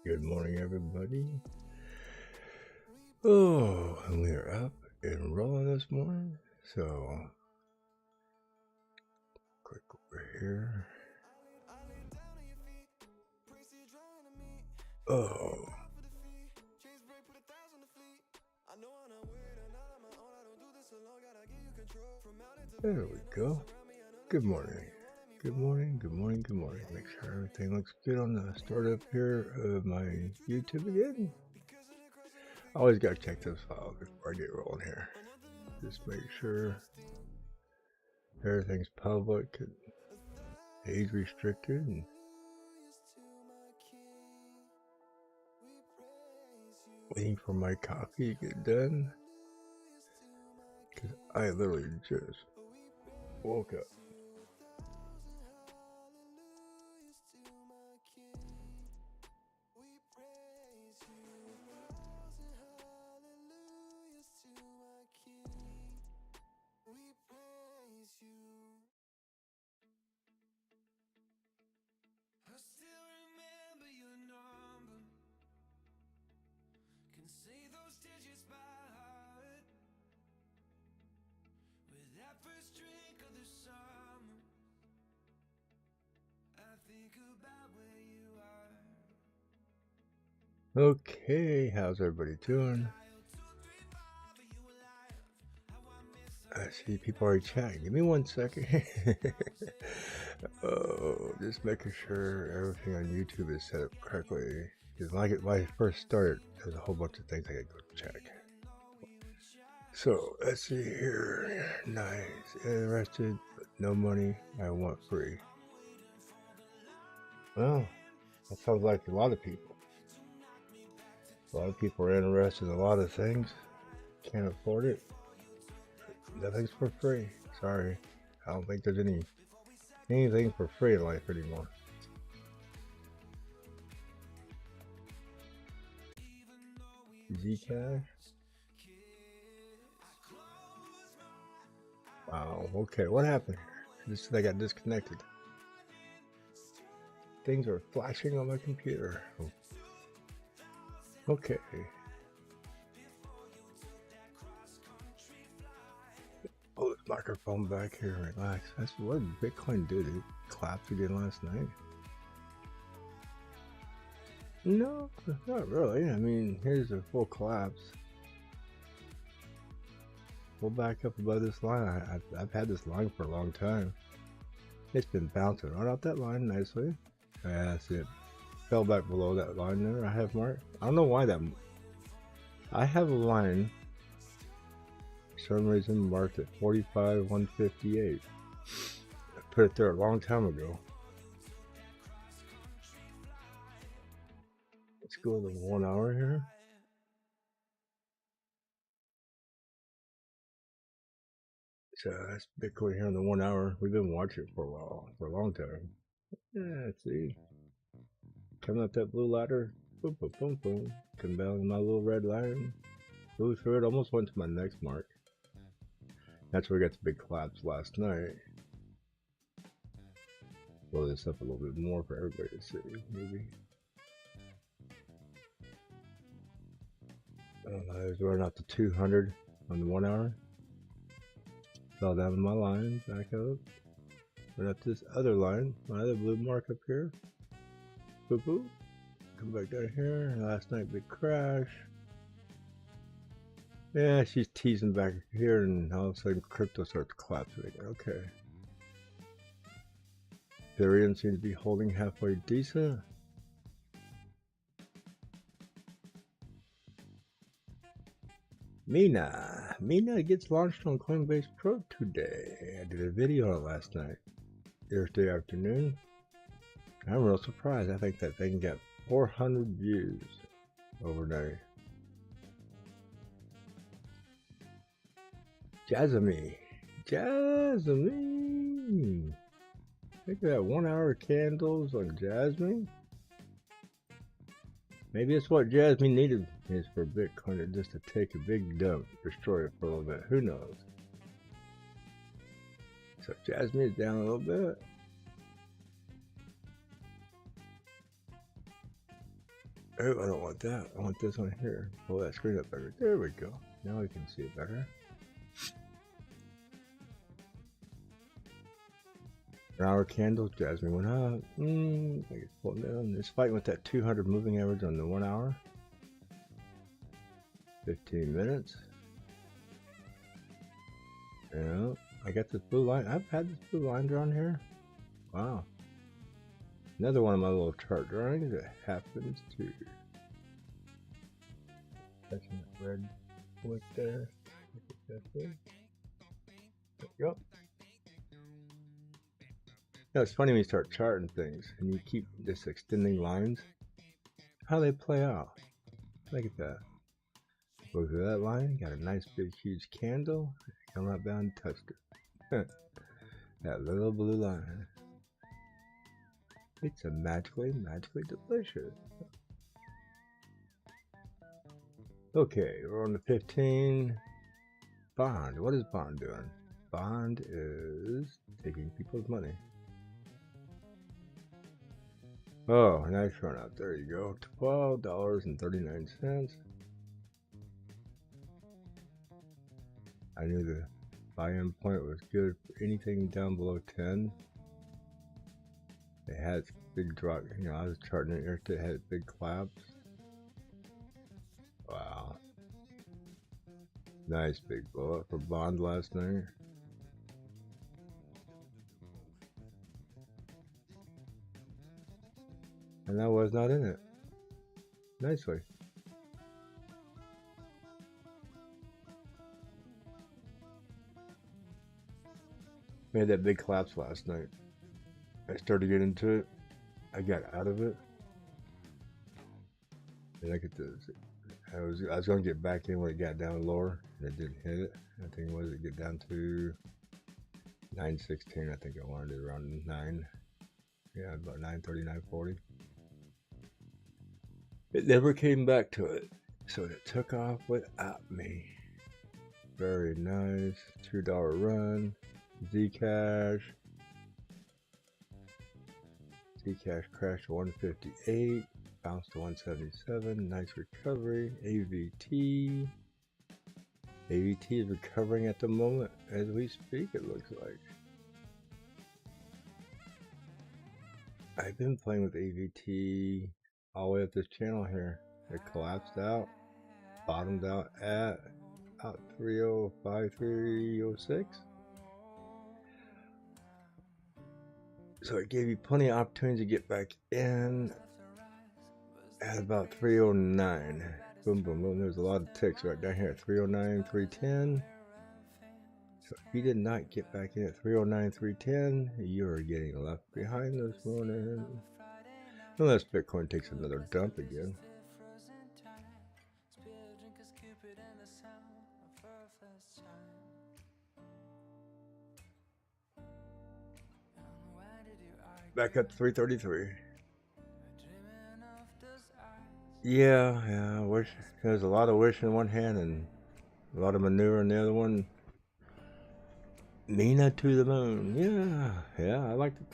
Good morning, everybody. Oh, and we are up and rolling this morning. So, click over here. Oh. There we go. Good morning. Good morning, good morning, good morning. Make sure everything looks good on the startup here of my YouTube again. I always gotta check those files before I get rolling here. Just make sure everything's public and age restricted. And waiting for my coffee to get done. Because I literally just woke up. Okay, how's everybody doing? I see people already chatting. Give me 1 second. Oh, just making sure everything on YouTube is set up correctly. Because when I first started, there's a whole bunch of things I gotta go check. So let's see here. Nice. Interested, but no money. I want free. Well, that sounds like a lot of people. A lot of people are interested in a lot of things. Can't afford it. Nothing's for free. Sorry. I don't think there's anything for free in life anymore. Zcash? Wow, okay, what happened here? I got disconnected. Things are flashing on my computer. Okay. Oh, this microphone back here, relax. That's what Bitcoin did. It collapsed again last night. No, not really. I mean, here's a full collapse. We'll back up above this line. I've had this line for a long time. It's been bouncing right out that line nicely. Yeah, that's it. Fell back below that line there. I have marked. I don't know why that. I have a line. For some reason marked at 45,158. I put it there a long time ago. Let's go to the 1 hour here. So that's Bitcoin here in the 1 hour. We've been watching it for a while, for a long time. Yeah, let's see. Coming up that blue ladder. Boom, boom, boom, boom. Come down my little red line. Flew through it. Almost went to my next mark. That's where we got the big collapse last night. Blow this up a little bit more for everybody to see, maybe. I was running out to 200 on the 1 hour. Fell down to my line, back up. Went up this other line, my other blue mark up here. Boop boop. Come back down here. Last night, big crash. Yeah, she's teasing back here, and all of a sudden, crypto starts collapsing again. Okay. Ethereum seems to be holding halfway decent. Mina gets launched on CoinBase Pro today. I did a video on it last night, Thursday afternoon. I'm real surprised. I think that thing got 400 views overnight. Jasmine. Look at that 1 hour candles on Jasmine. Maybe it's what Jasmine needed is for Bitcoin just to take a big dump, destroy it for a little bit. Who knows? So Jasmine is down a little bit. Oh, I don't want that. I want this one here. Pull that screen up better. There we go. Now we can see it better. An hour candle, Jasmine went up. I think it's pulling down. It's fighting with that 200 moving average on the 1 hour. 15 minutes. Yeah, I got this blue line. I've had this blue line drawn here. Wow. Another one of my little chart drawings that happens to catching that red wick there. There we go. You know, it's funny when you start charting things and you keep just extending lines, how they play out. Look at that. Go through that line, got a nice big huge candle, come right down and touched it. That little blue line. It's a magically delicious. Okay, we're on the 15. Bond. What is Bond doing? Bond is taking people's money. Oh, nice run up. There you go. $12.39. I knew the buy-in point was good for anything down below 10. It had big drop. You know, I was charting it here. It had big collapse. Wow. Nice big blow up for Bond last night. And I was not in it. Nicely. Made that big collapse last night. I started getting into it. I got out of it. And look at this. I was going to get back in when it got down lower, and it didn't hit it. I think it was it get down to 916. I think I wanted it around 9. Yeah, about 930, 940. It never came back to it, so it took off without me. Very nice. $2 run. Zcash. Zcash crashed to 158. Bounced to 177. Nice recovery. AVT. AVT is recovering at the moment as we speak, it looks like. I've been playing with AVT all the way up this channel here. It collapsed out, bottomed out at about 305, 306. So it gave you plenty of opportunity to get back in at about 309. Boom, boom, boom. There's a lot of ticks right down here at 309, 310. So if you did not get back in at 309, 310, you are getting left behind this morning. Unless Bitcoin takes another dump again. Back up to 333. Yeah, wish there's a lot of wish in one hand and a lot of manure in the other one. Mina to the moon. Yeah, I like it.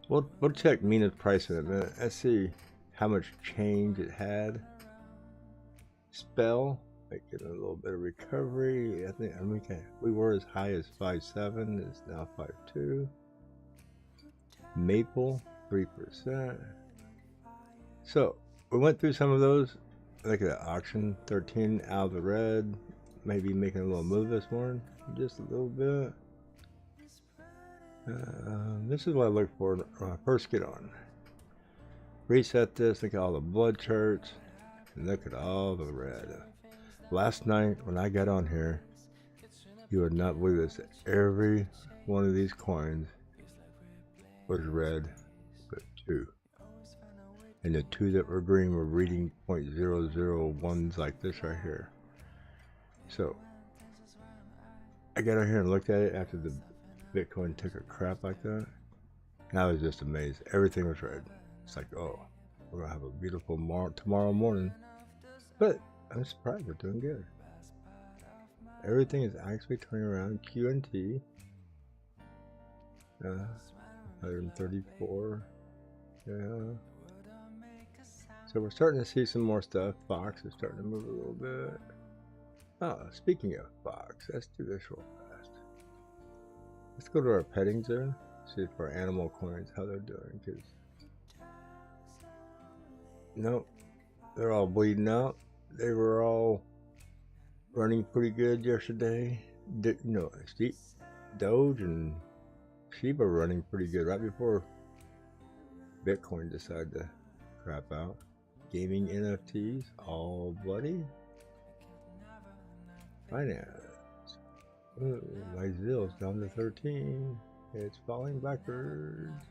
We'll check Mina's price in a minute. Let's see how much change it had. Spell, making a little bit of recovery. I think we were as high as 5.7. It's now 5.2. Maple 3%. So we went through some of those. Look at that auction, 13 out of the red. Maybe making a little move this morning, just a little bit. This is what I look for when I first get on. Reset this, look at all the blood charts, and look at all the red. Last night when I got on here, you would not believe this. Every one of these coins was red, but 2. And the 2 that were green were reading 0.001s like this right here. So I got on here and looked at it after the Bitcoin took a crap like that, and I was just amazed. Everything was red. It's like, oh, we're gonna have a beautiful tomorrow morning. But I'm surprised we're doing good. Everything is actually turning around. QNT 134. Yeah. So we're starting to see some more stuff. Fox is starting to move a little bit. Oh, speaking of Fox, let's do this real fast. Let's go to our petting zone, see if our animal coins, how they're doing. Cause nope, they're all bleeding out. They were all running pretty good yesterday. Doge and Shiba running pretty good right before Bitcoin decided to crap out. Gaming NFTs all bloody. Finance. Ooh, my Zill's down to 13. It's falling backwards.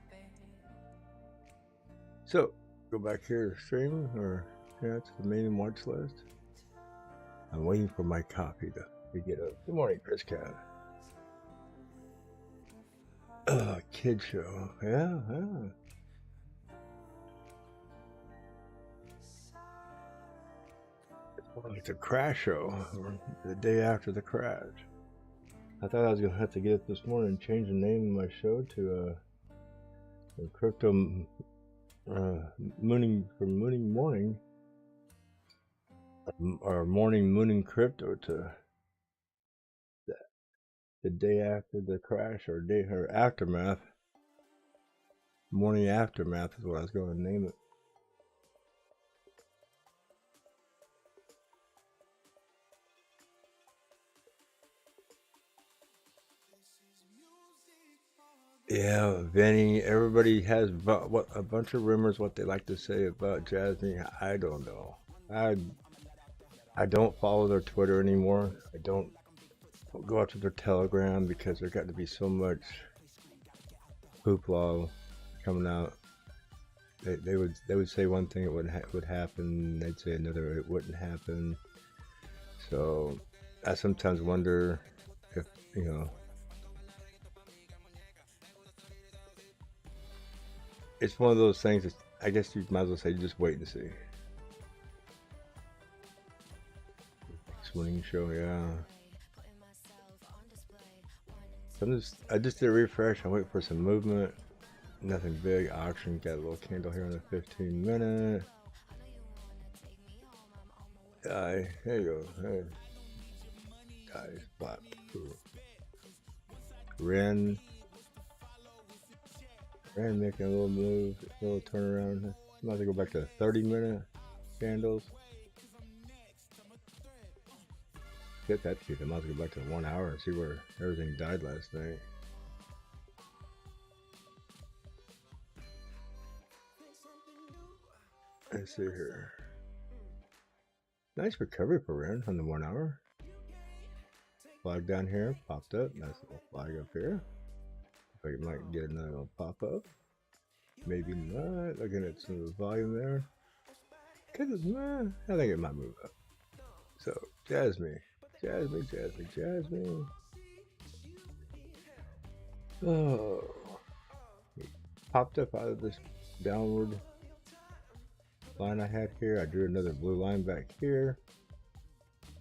So go back here to stream, or it's the main watch list. I'm waiting for my copy to get up. Good morning, Chris Cat. Kid show. Yeah. It's more like the crash show, or the day after the crash. I thought I was going to have to get up this morning and change the name of my show to Crypto Mooning Morning, or Morning Mooning Crypto to the day after the crash, or aftermath. Morning aftermath is what I was going to name it. Yeah, Vinny, everybody has a bunch of rumors what they like to say about Jasmine. I don't know. I don't follow their Twitter anymore. I don't go out to their Telegram because there got to be so much hoopla coming out. They would say one thing, it would happen. They'd say another, it wouldn't happen. So I sometimes wonder if, it's one of those things that I guess you might as well say just wait and see. Swinging show, yeah. So I just did a refresh. I wait for some movement. Nothing big. Auction got a little candle here on the 15-minute. There you go. Hey. Guys, flat. Ren making a little move, a little turnaround. I'm about to go back to 30-minute candles. Get that shit. I'm about to go back to 1 hour and see where everything died last night. Let's see here. Nice recovery for Ren on the 1 hour. Flag down here, popped up. Nice little flag up here. I might get another little pop up. Maybe not. Looking at some of the volume there. I think it might move up. So, Jasmine. Oh. Popped up out of this downward line I had here. I drew another blue line back here.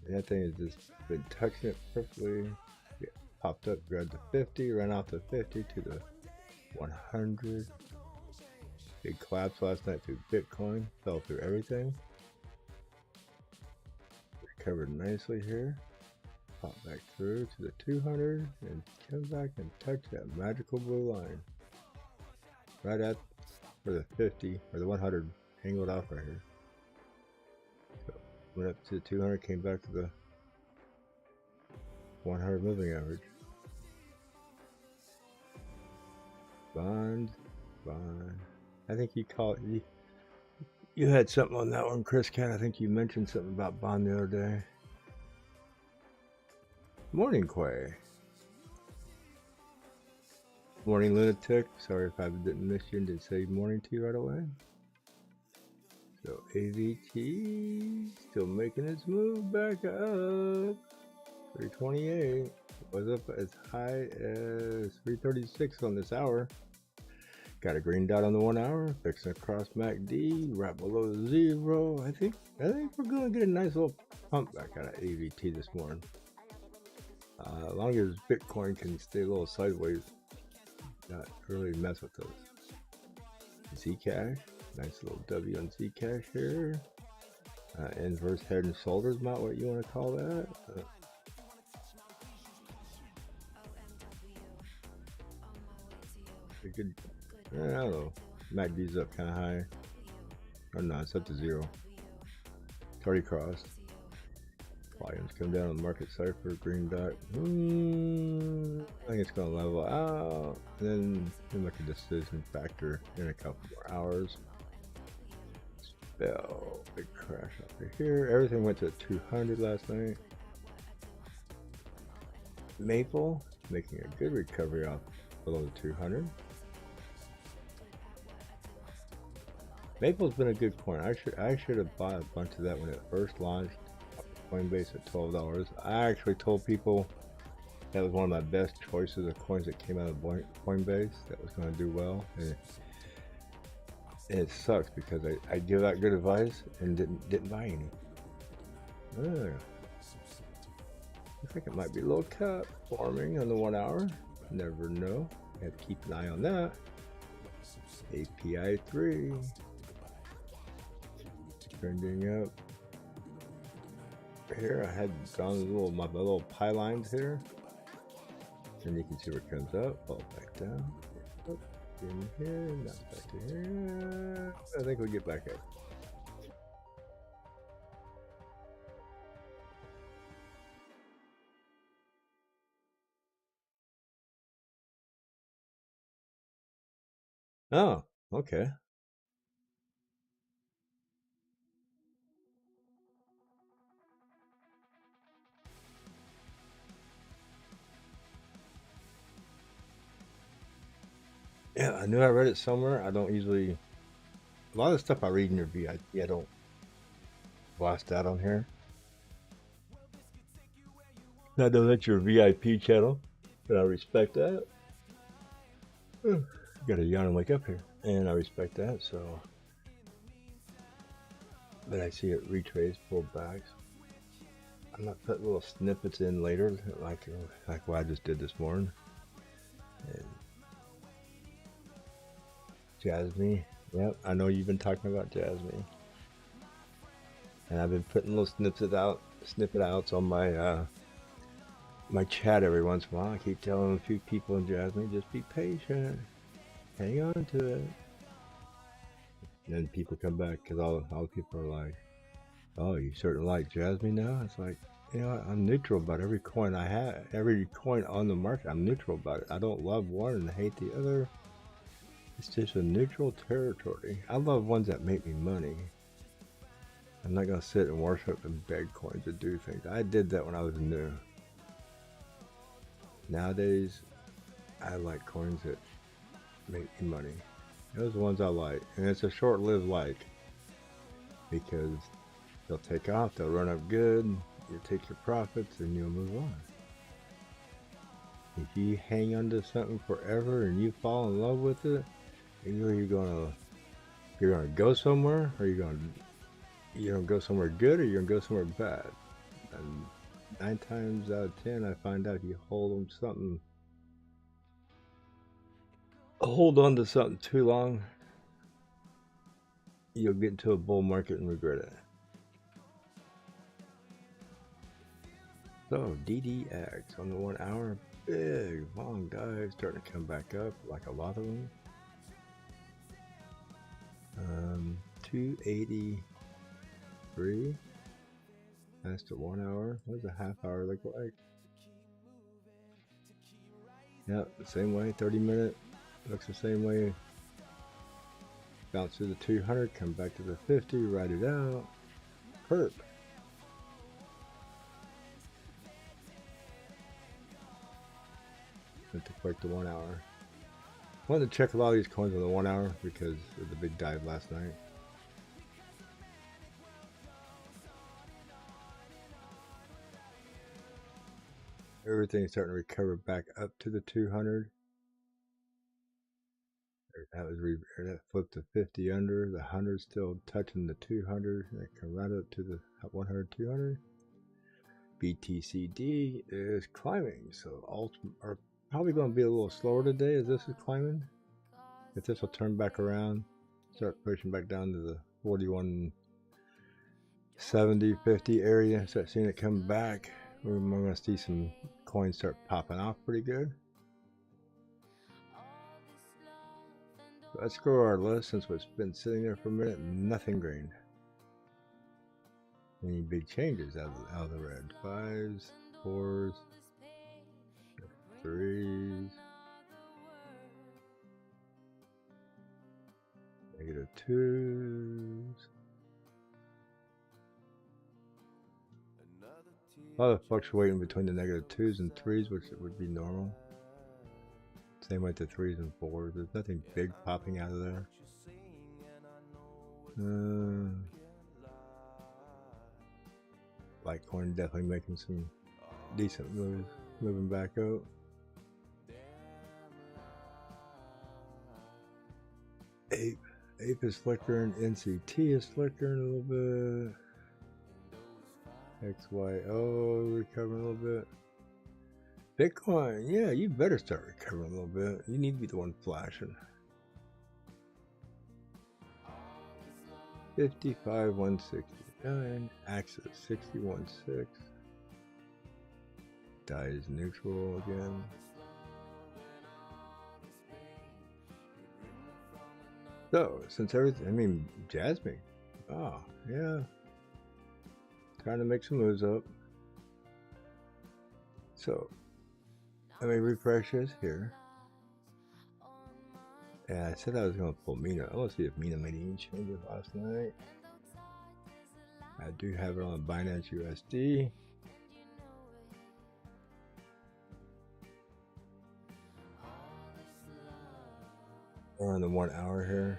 And that thing has just been touching it perfectly. Yeah, popped up, grabbed the 50, ran off the 50 to the 100. Big collapse last night through Bitcoin, fell through everything. Recovered nicely here. Pop back through to the 200 and come back and touch that magical blue line. Right at where the 50 or the 100 angled off right here. So went up to the 200, came back to the 100 moving average. Bond. I think you had something on that one, Chris Cat. I think you mentioned something about bond the other day. Morning, Quay. Morning, Lunatic. Sorry if I didn't miss you and didn't say morning to you right away. So AVT still making its move back up. 328 was up as high as 336 on this hour. Got a green dot on the 1 hour, fixing across MACD, right below the 0. I think we're gonna get a nice little pump back out of AVT this morning. As long as Bitcoin can stay a little sideways, not really mess with those. Zcash, Nice little W and Z cash here. Inverse head and shoulders, about what you want to call that. Good. I don't know. MACD's up kind of high. Oh no, it's up to 0. It's already crossed. Volumes come down on the market cipher, green dot. I think it's going to level out. And then make a decision factor in a couple more hours. Spell, big crash over here. Everything went to 200 last night. Maple making a good recovery off below the 200. Maple's been a good coin. I should have bought a bunch of that when it first launched. CoinBase at $12. I actually told people that was one of my best choices of coins that came out of CoinBase that was going to do well, and it sucks because I give out good advice and didn't buy any. Looks like it might be a little cut forming on the 1 hour. Never know. Have to keep an eye on that. API 3 trending up. Here I had drawn my little pylines here, and you can see where it comes up, fall back down, up in here, not back to here. I think we'll get back up. Oh, okay. Yeah, I knew I read it somewhere. I don't usually, a lot of the stuff I read in your VIP, I don't blast out on here. I know that's your VIP channel, but I respect that. Got to yawn and wake up here, and I respect that. So, but I see it retrace, pull backs. I'm gonna put little snippets in later, like what I just did this morning. And Jasmine, yep, I know you've been talking about Jasmine, and I've been putting little snippet outs on my my chat every once in a while. I keep telling a few people in Jasmine, just be patient, hang on to it. And then people come back because all the people are like, "Oh, you certainly like Jasmine now?" It's like, you know, I'm neutral about every coin I have, every coin on the market. I'm neutral about it. I don't love one and hate the other. It's just a neutral territory. I love ones that make me money. I'm not gonna sit and worship and beg coins to do things. I did that when I was new. Nowadays, I like coins that make me money. Those are the ones I like, and it's a short-lived like, because they'll take off, they'll run up good, you take your profits, and you'll move on. If you hang on to something forever and you fall in love with it, you're gonna go somewhere, or you're gonna go somewhere good, or you're gonna go somewhere bad. And 9 times out of 10, I find out if you hold on to something too long, you'll get into a bull market and regret it. So DDX on the 1 hour, big long dive, starting to come back up like a lot of them. 283. That's the 1 hour. What does a half hour look like? Yep, the same way. 30-minute looks the same way. Bounce to the 200, come back to the 50, ride it out. Perp. To click the 1 hour. I wanted to check a lot of these coins on the 1 hour because of the big dive last night. Everything's starting to recover back up to the 200. That flipped to 50 under. The 100 still touching the 200. That come right up to the 100, 200. BTCD is climbing, so alts are probably going to be a little slower today as this is climbing. If this will turn back around, start pushing back down to the 41.70, 50 area, start seeing it come back. We're going to see some coins start popping off pretty good. So let's go to our list since it's been sitting there for a minute. Nothing green. Any big changes out of the red? 5s, 4s, 3s, -2s. A lot of fluctuating between the -2s and 3s, which would be normal. Same with the 3s and 4s. There's nothing big popping out of there. Litecoin definitely making some decent moves, moving back up. Ape is flickering, NCT is flickering a little bit. XYO recovering a little bit. Bitcoin, yeah, you better start recovering a little bit. You need to be the one flashing. 55,169. Axis 61.6. DAI is neutral again. So, since everything, I mean, Jasmine. Oh, yeah. Trying to make some moves up. So, let me refresh this here. And I said I was going to pull Mina. I want to see if Mina made any changes last night. I do have it on Binance USD. We're on the 1 hour here.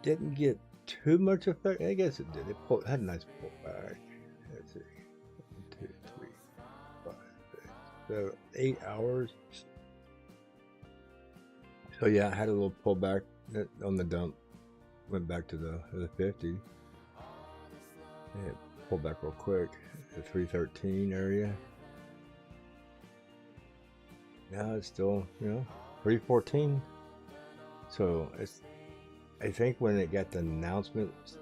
Didn't get too much effect. I guess it did. It had a nice pullback. Let's see. 1, 2, 3, 5, 6, 7, 8 hours. So yeah, I had a little pullback on the dump. Went back to the 50. And it pulled back real quick. The 313 area. Now it's still, 314. So it's, I think when it got the announcement,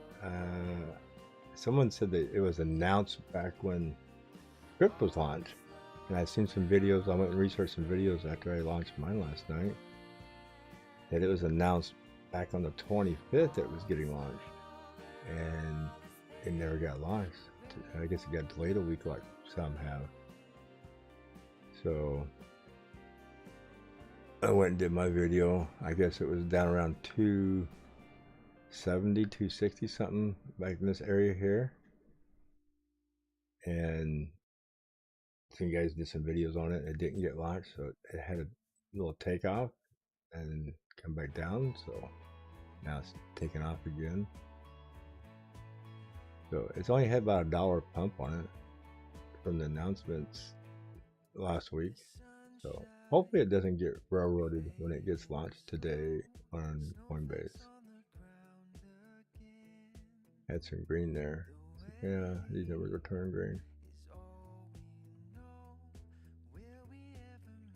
someone said that it was announced back when crypto was launched. And I've seen some videos. I went and researched some videos after I launched mine last night. That it was announced back on the 25th it was getting launched, and it never got launched. I guess it got delayed a week like some have. So I went and did my video. I guess it was down around 270, 260 something back in this area here. And some guys did some videos on it. It didn't get launched, so it had a little takeoff and come back down. So now it's taking off again. So it's only had about $1 pump on it from the announcements last week. So hopefully it doesn't get railroaded when it gets launched today on CoinBase. Had some green there. Yeah, these numbers are turning green.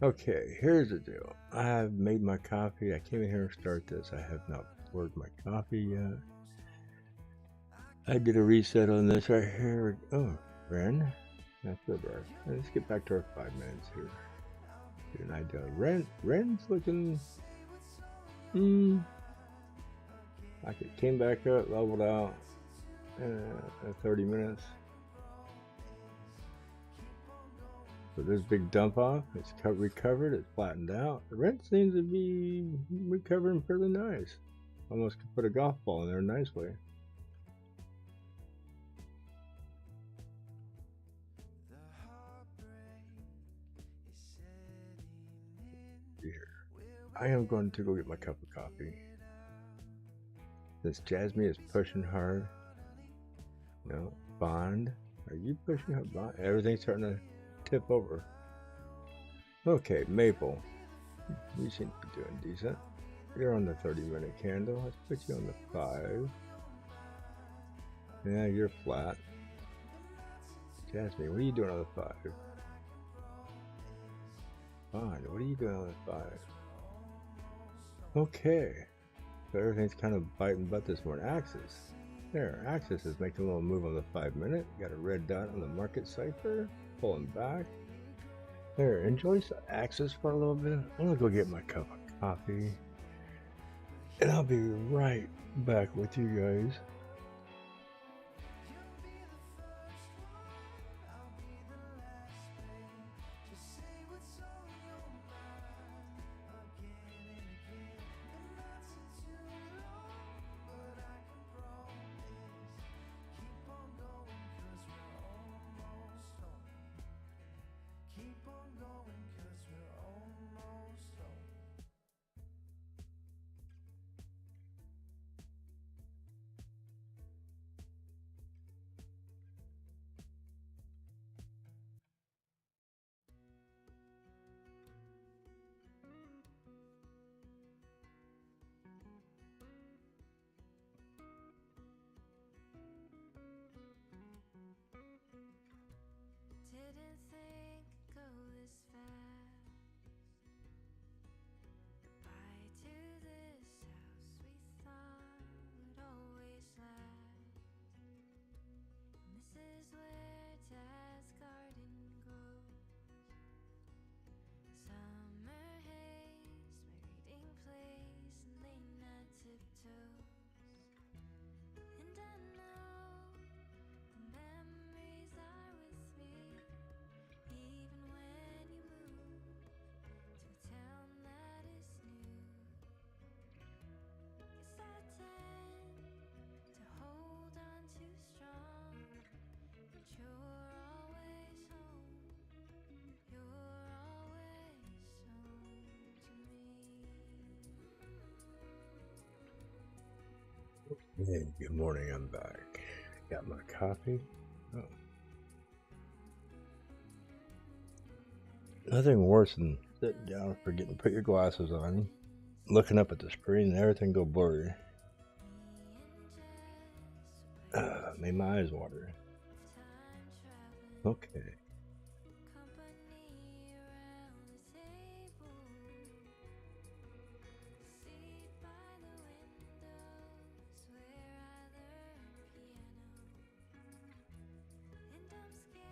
Okay, here's the deal. I have made my coffee. I came in here and started this. I have not poured my coffee yet. I did a reset on this right here. Oh, Ren. That's good, right? Let's get back to our 5 minutes here. Get an idea. Ren's looking. Like it came back up, leveled out. 30 minutes. So this big dump off, it's recovered, it's flattened out. The rent seems to be recovering fairly nice. Almost could put a golf ball in there nicely. Here. I am going to go get my cup of coffee. Since Jasmine is pushing hard. No, Bond. Are you pushing hard? Bond? Everything's starting to tip over. Okay, Maple. You seem to be doing decent. You're on the 30-minute candle. Let's put you on the 5. Yeah, you're flat. Jasmine, what are you doing on the 5? Bond, what are you doing on the 5? Okay. So everything's kind of biting butt this morning. Axis. There, Axis is making a little move on the 5-minute. Got a red dot on the market cipher. Pulling back. There, enjoy Axis for a little bit. I'm gonna go get my cup of coffee. And I'll be right back with you guys. Didn't think it'd go this fast. Goodbye to this house we thought would always last. And this is where Dad's garden grows. Summer haze, my reading place, and late night tiptoes. And I know the memories are with me, even when you move to a town that is new. Guess I tend to hold on too strong, but you're always home. You're always home to me. Hey, good morning, I'm back. Got my coffee. Oh. Nothing worse than sitting down, forgetting to put your glasses on, looking up at the screen and everything go blurry. Made my eyes water. Okay.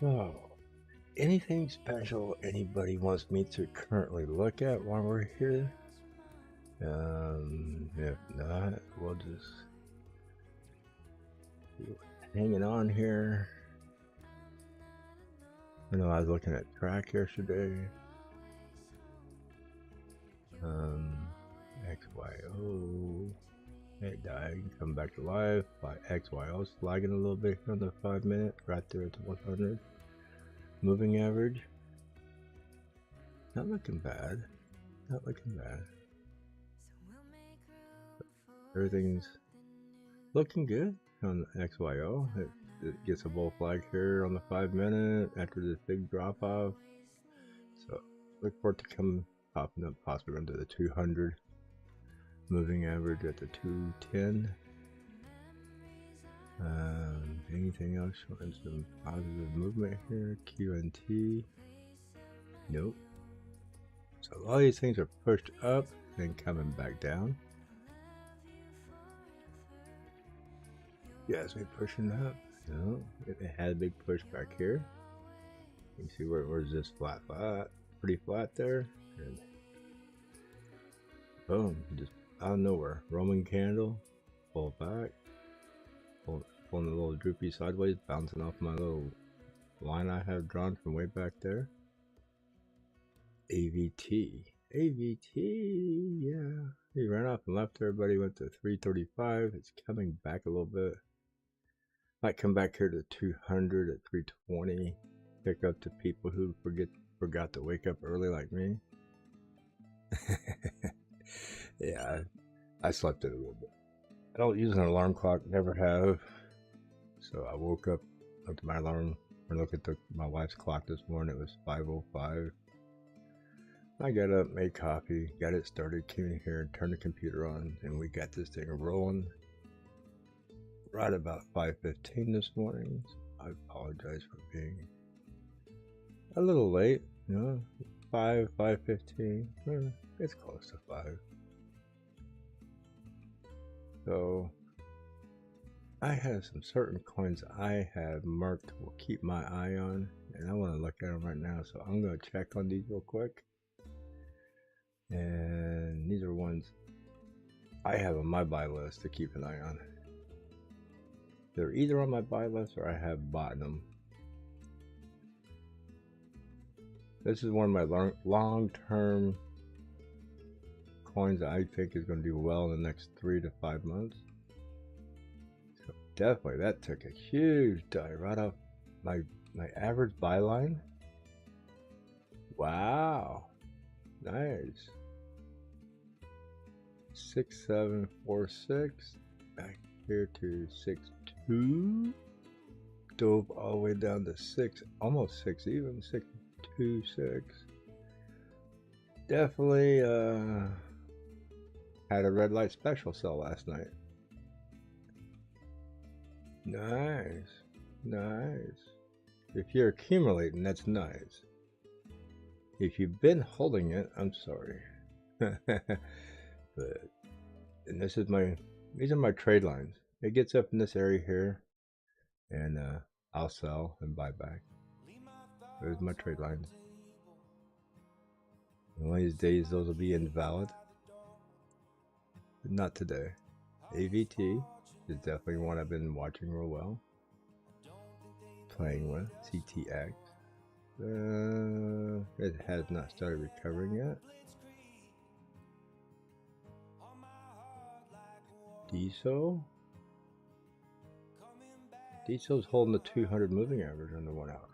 Oh, anything special anybody wants me to currently look at while we're here? If not, we'll just keep hanging on here. I know I was looking at track yesterday. XYO. It died, come back to life by XYO, lagging a little bit on the 5-minute, right there at the 100. Moving average. Not looking bad. Not looking bad. Everything's looking good on the XYO. It gets a bull flag here on the 5-minute after this big drop off. So look for it to come popping up possibly under the 200. Moving average at the 210. Anything else showing some positive movement here? QNT. Nope. So all these things are pushed up and coming back down. Yeah, it's been pushing up. No, it had a big push back here. You can see where's this flat, pretty flat there, and boom, just out of nowhere, Roman candle, pull back, pulling a little droopy sideways, bouncing off my little line I have drawn from way back there. AVT, yeah, he ran off and left everybody, went to 335. It's coming back a little bit. Might come back here to 200 at 320. Pick up to people who forgot to wake up early like me. Yeah, I slept it a little bit. I don't use an alarm clock, never have. So I woke up, looked at my alarm, and looked at my wife's clock this morning. It was 5:05. I got up, made coffee, got it started, came in here, turned the computer on, and we got this thing rolling. Right about 5:15 this morning. So I apologize for being a little late. You know, 5:15. It's close to 5. So I have some certain coins I have marked will keep my eye on, and I want to look at them right now. So I'm going to check on these real quick. And these are ones I have on my buy list to keep an eye on. They're either on my buy list or I have bought them. This is one of my long-term coins that I think is going to do well in the next 3 to 5 months. So definitely that took a huge dive right off my average buy line. Wow, nice. 6746 back here to 62, dove all the way down to 6, almost 6 even, 626. Definitely had a red light special sell last night. Nice, nice. If you're accumulating, that's nice. If you've been holding it, I'm sorry. But, and these are my trade lines. It gets up in this area here, and I'll sell and buy back. There's my trade lines. And one of these days those will be invalid, but not today. AVT is definitely one I've been watching real well, playing with. CT Act. It has not started recovering yet. DSO's holding the 200 moving average on the 1 hour.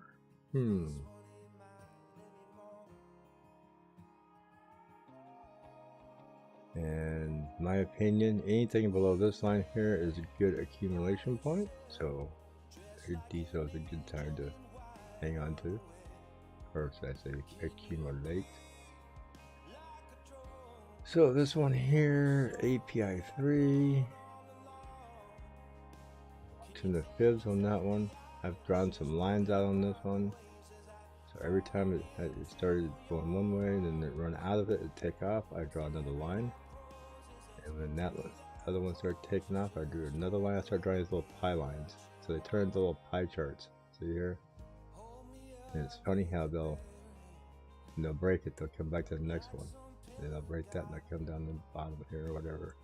And my opinion, anything below this line here is a good accumulation point. So DSO is a good time to hang on to, or should I say accumulate. So this one here, API 3. Watching the fibs on that one. I've drawn some lines out on this one. So every time it started going one way and then it run out of it, it'd take off, I draw another line. And when that other one started taking off, I drew another line. I started drawing these little pie lines. So they turn into little pie charts. See here? And it's funny how they'll break it, they'll come back to the next one. And then I'll break that and they'll come down the bottom here or whatever.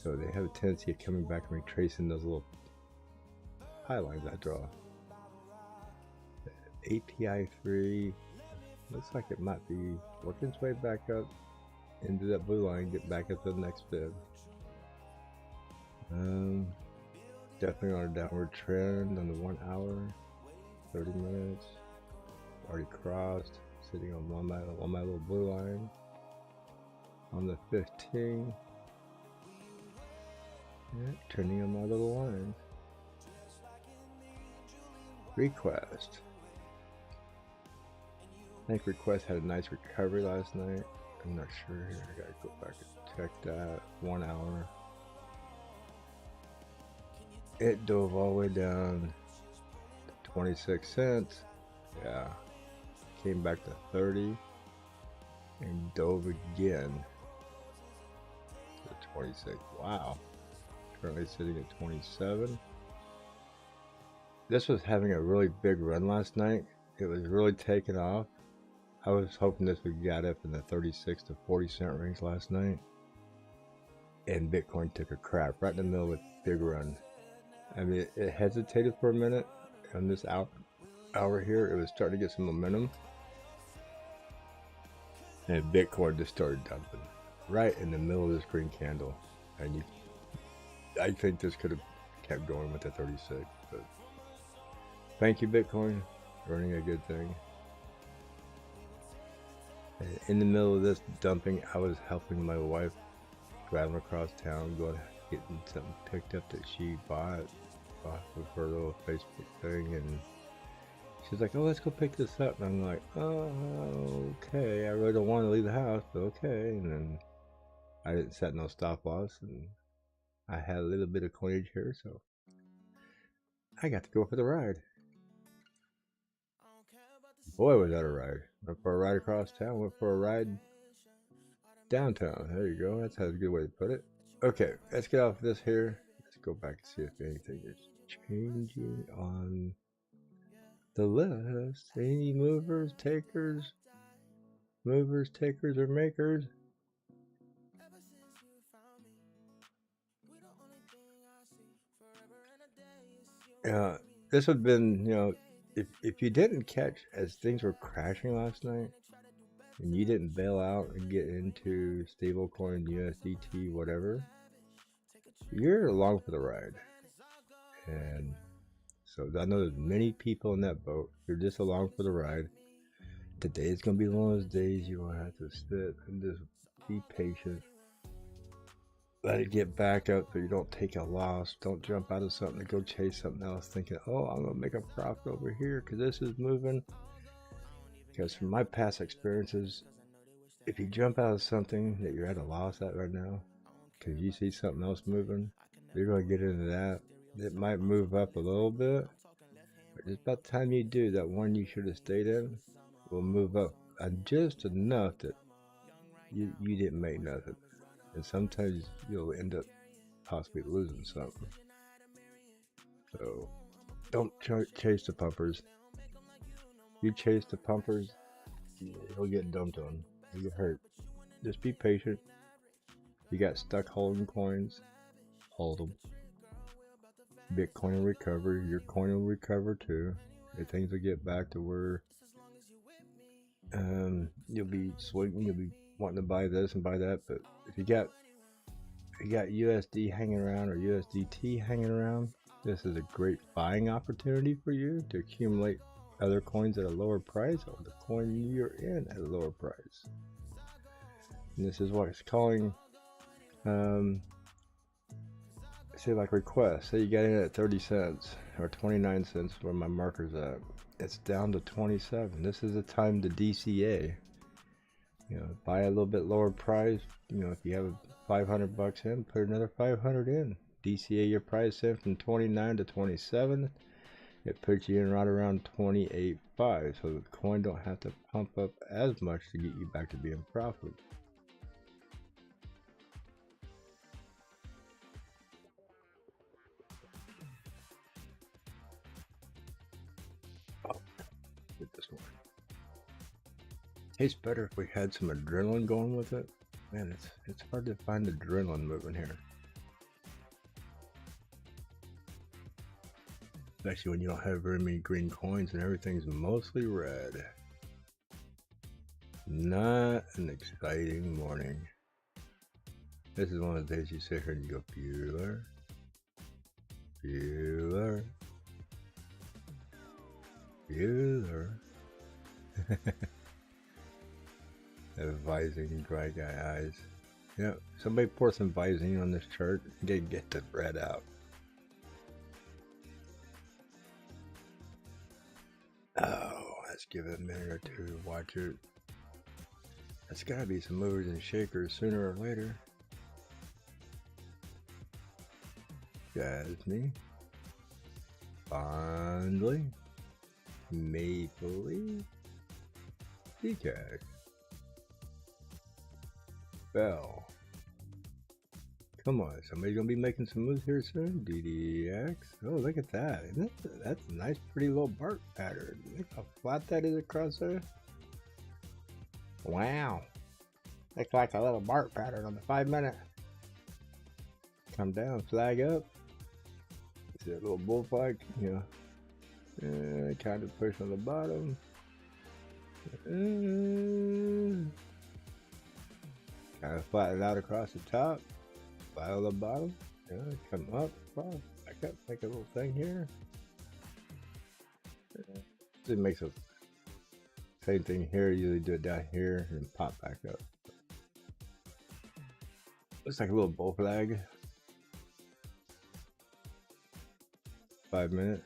So they have a tendency of coming back and retracing those little pie lines I draw. API 3 looks like it might be working its way back up into that blue line, get back up to the next fib. Definitely on a downward trend on the 1 hour, 30 minutes. Already crossed, sitting on my little blue line. On the 15, yeah, turning on my little line. Request. I think Request had a nice recovery last night. I'm not sure here. I gotta go back and check that. 1 hour. It dove all the way down to 26 cents. Yeah. Came back to 30 and dove again to 26. Wow. Currently sitting at 27. This was having a really big run last night. It was really taking off. I was hoping this would get up in the 36 to 40 cent range last night. And Bitcoin took a crap right in the middle of a big run. I mean, it hesitated for a minute on this hour here. It was starting to get some momentum. And Bitcoin just started dumping right in the middle of this green candle. And I think this could have kept going with the 36. But thank you, Bitcoin, for running a good thing. In the middle of this dumping, I was helping my wife driving across town, getting something picked up that she bought off of her little Facebook thing, and she's like, "Oh, let's go pick this up." And I'm like, "Oh, okay. I really don't want to leave the house, but okay." And then I didn't set no stop loss, and I had a little bit of coinage here, so I got to go for the ride. Boy, was that a ride. Went for a ride across town, went for a ride downtown. There you go. That's a good way to put it. Okay, let's get off this here. Let's go back and see if anything is changing on the list. Any movers, takers, or makers? This would have been, if you didn't catch as things were crashing last night, and you didn't bail out and get into stablecoin, USDT, whatever, you're along for the ride. And so I know there's many people in that boat. You're just along for the ride. Today is going to be one of those days you're going to have to sit and just be patient. Let it get back up so you don't take a loss. Don't jump out of something and go chase something else thinking, oh, I'm going to make a profit over here because this is moving. Because from my past experiences, if you jump out of something that you're at a loss at right now, because you see something else moving, you're going to get into that. It might move up a little bit, but just about the time you do, that one you should have stayed in will move up just enough that you didn't make nothing. And sometimes you'll end up possibly losing something. So don't chase the pumpers. You chase the pumpers, you'll get dumped on. You'll get hurt. Just be patient. You got stuck holding coins, hold them. Bitcoin will recover. Your coin will recover too. And things will get back to where you'll be swinging. You'll be wanting to buy this and buy that. But if you got USD hanging around or USDT hanging around, this is a great buying opportunity for you to accumulate other coins at a lower price, or the coin you're in at a lower price. And this is what it's calling, say like request. Say you got in at 30 cents or 29 cents where my marker's at. It's down to 27. This is the time to DCA. Buy a little bit lower price. If you have 500 bucks in, put another 500 in. DCA your price in from 29 to 27. It puts you in right around 28.5, so the coin don't have to pump up as much to get you back to being profitable. Oh, get this one. Tastes better if we had some adrenaline going with it. Man, it's hard to find adrenaline moving here. Especially when you don't have very many green coins and everything's mostly red. Not an exciting morning. This is one of the days you sit here and you go, Bueller, Bueller, Bueller. Visine, dry guy eyes. Somebody pour some Visine on this chart and get the red out. Oh, let's give it a minute or two to watch it. There's gotta be some movers and shakers sooner or later. Jasmine, Fondly, Maple Leaf, Decash, Bell. Come on, somebody's gonna be making some moves here soon. DDX. Oh, look at that. That's a nice, pretty little bark pattern. Look how flat that is across there. Wow. Looks like a little bark pattern on the 5-minute. Come down, flag up. See that little bull flag? Kind of push on the bottom. Kind of flatten out across the top. Flat on the bottom. Come up. Back up. Make a little thing here. It makes a same thing here. You usually do it down here and pop back up. Looks like a little bull flag. 5-minute.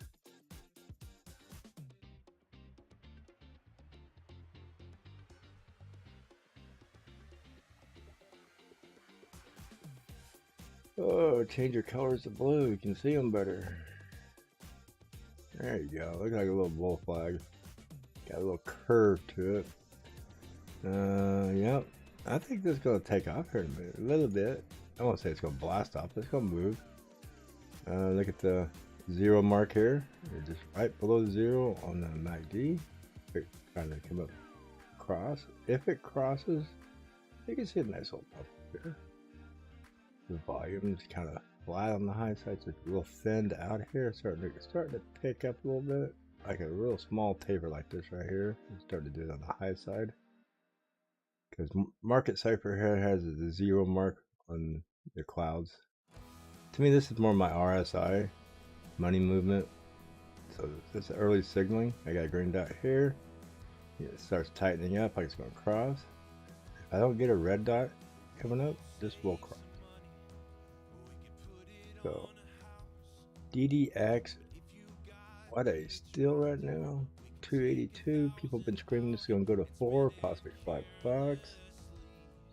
Oh, change your colors to blue. You can see them better. There you go. Looks like a little bull flag. Got a little curve to it. Yep. I think this is going to take off here in a minute. A little bit. I won't say it's going to blast off, but it's going to move. Look at the zero mark here. It's just right below zero on the MACD. It's trying to come up across. If it crosses, you can see a nice little pump here. The volume is kind of flat on the high side, so it's a little thinned out here. Starting to pick up a little bit, like a real small taper like this right here. It's starting to do it on the high side. Because market cipher here has the zero mark on the clouds. To me, this is more my RSI, money movement. So this is early signaling. I got a green dot here. It starts tightening up like it's going to cross. If I don't get a red dot coming up, this will cross. So DDX, what a steal right now. 282. People have been screaming this is going to go to 4, possibly $5.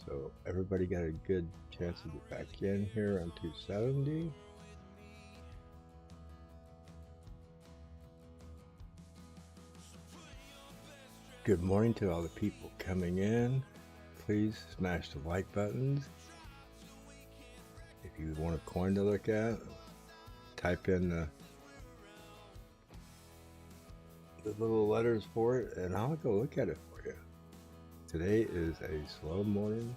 So everybody got a good chance to get back in here on 270. Good morning to all the people coming in. Please smash the like buttons. If you want a coin to look at, type in the little letters for it and I'll go look at it for you. Today is a slow morning.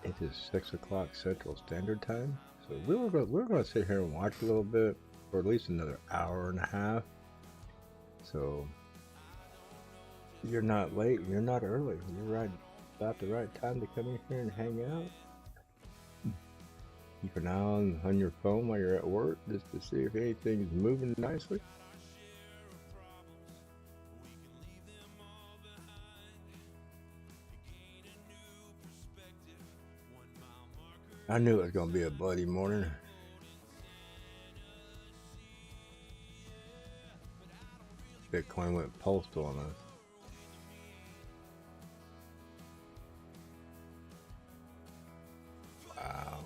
It is 6 o'clock Central Standard Time. So we're going to sit here and watch a little bit for at least another hour and a half. So you're not late, you're not early. You're right about the right time to come in here and hang out. Keep an eye on your phone while you're at work just to see if anything's moving nicely. I knew it was going to be a bloody morning. Bitcoin went postal on us. Wow.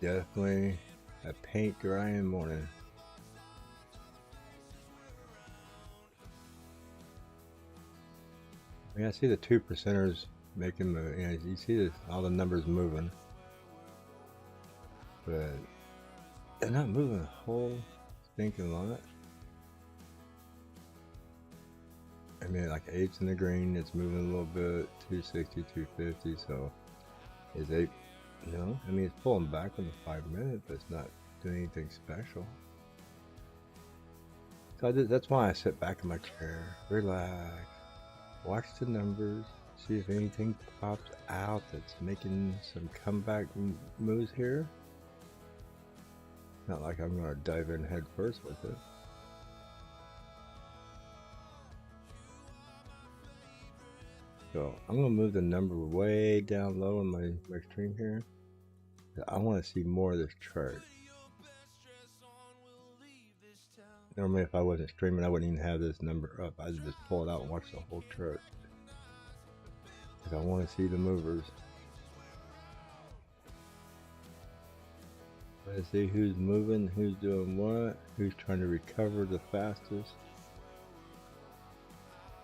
Definitely a paint drying morning. Yeah, I see the 2%ers making the, you see all the numbers moving, but they're not moving a whole stinking lot. I mean, like 8's in the green, it's moving a little bit, 260, 250, so is 8, no, I mean, it's pulling back on the 5 minute, but it's not doing anything special. So that's why I sit back in my chair, relax, watch the numbers, see if anything pops out that's making some comeback moves here. Not like I'm going to dive in head first with it. So I'm going to move the number way down low on my stream here. I want to see more of this chart. Normally if I wasn't streaming I wouldn't even have this number up. I'd just pull it out and watch the whole chart. Because I want to see the movers. Let's see who's moving, who's doing what, who's trying to recover the fastest.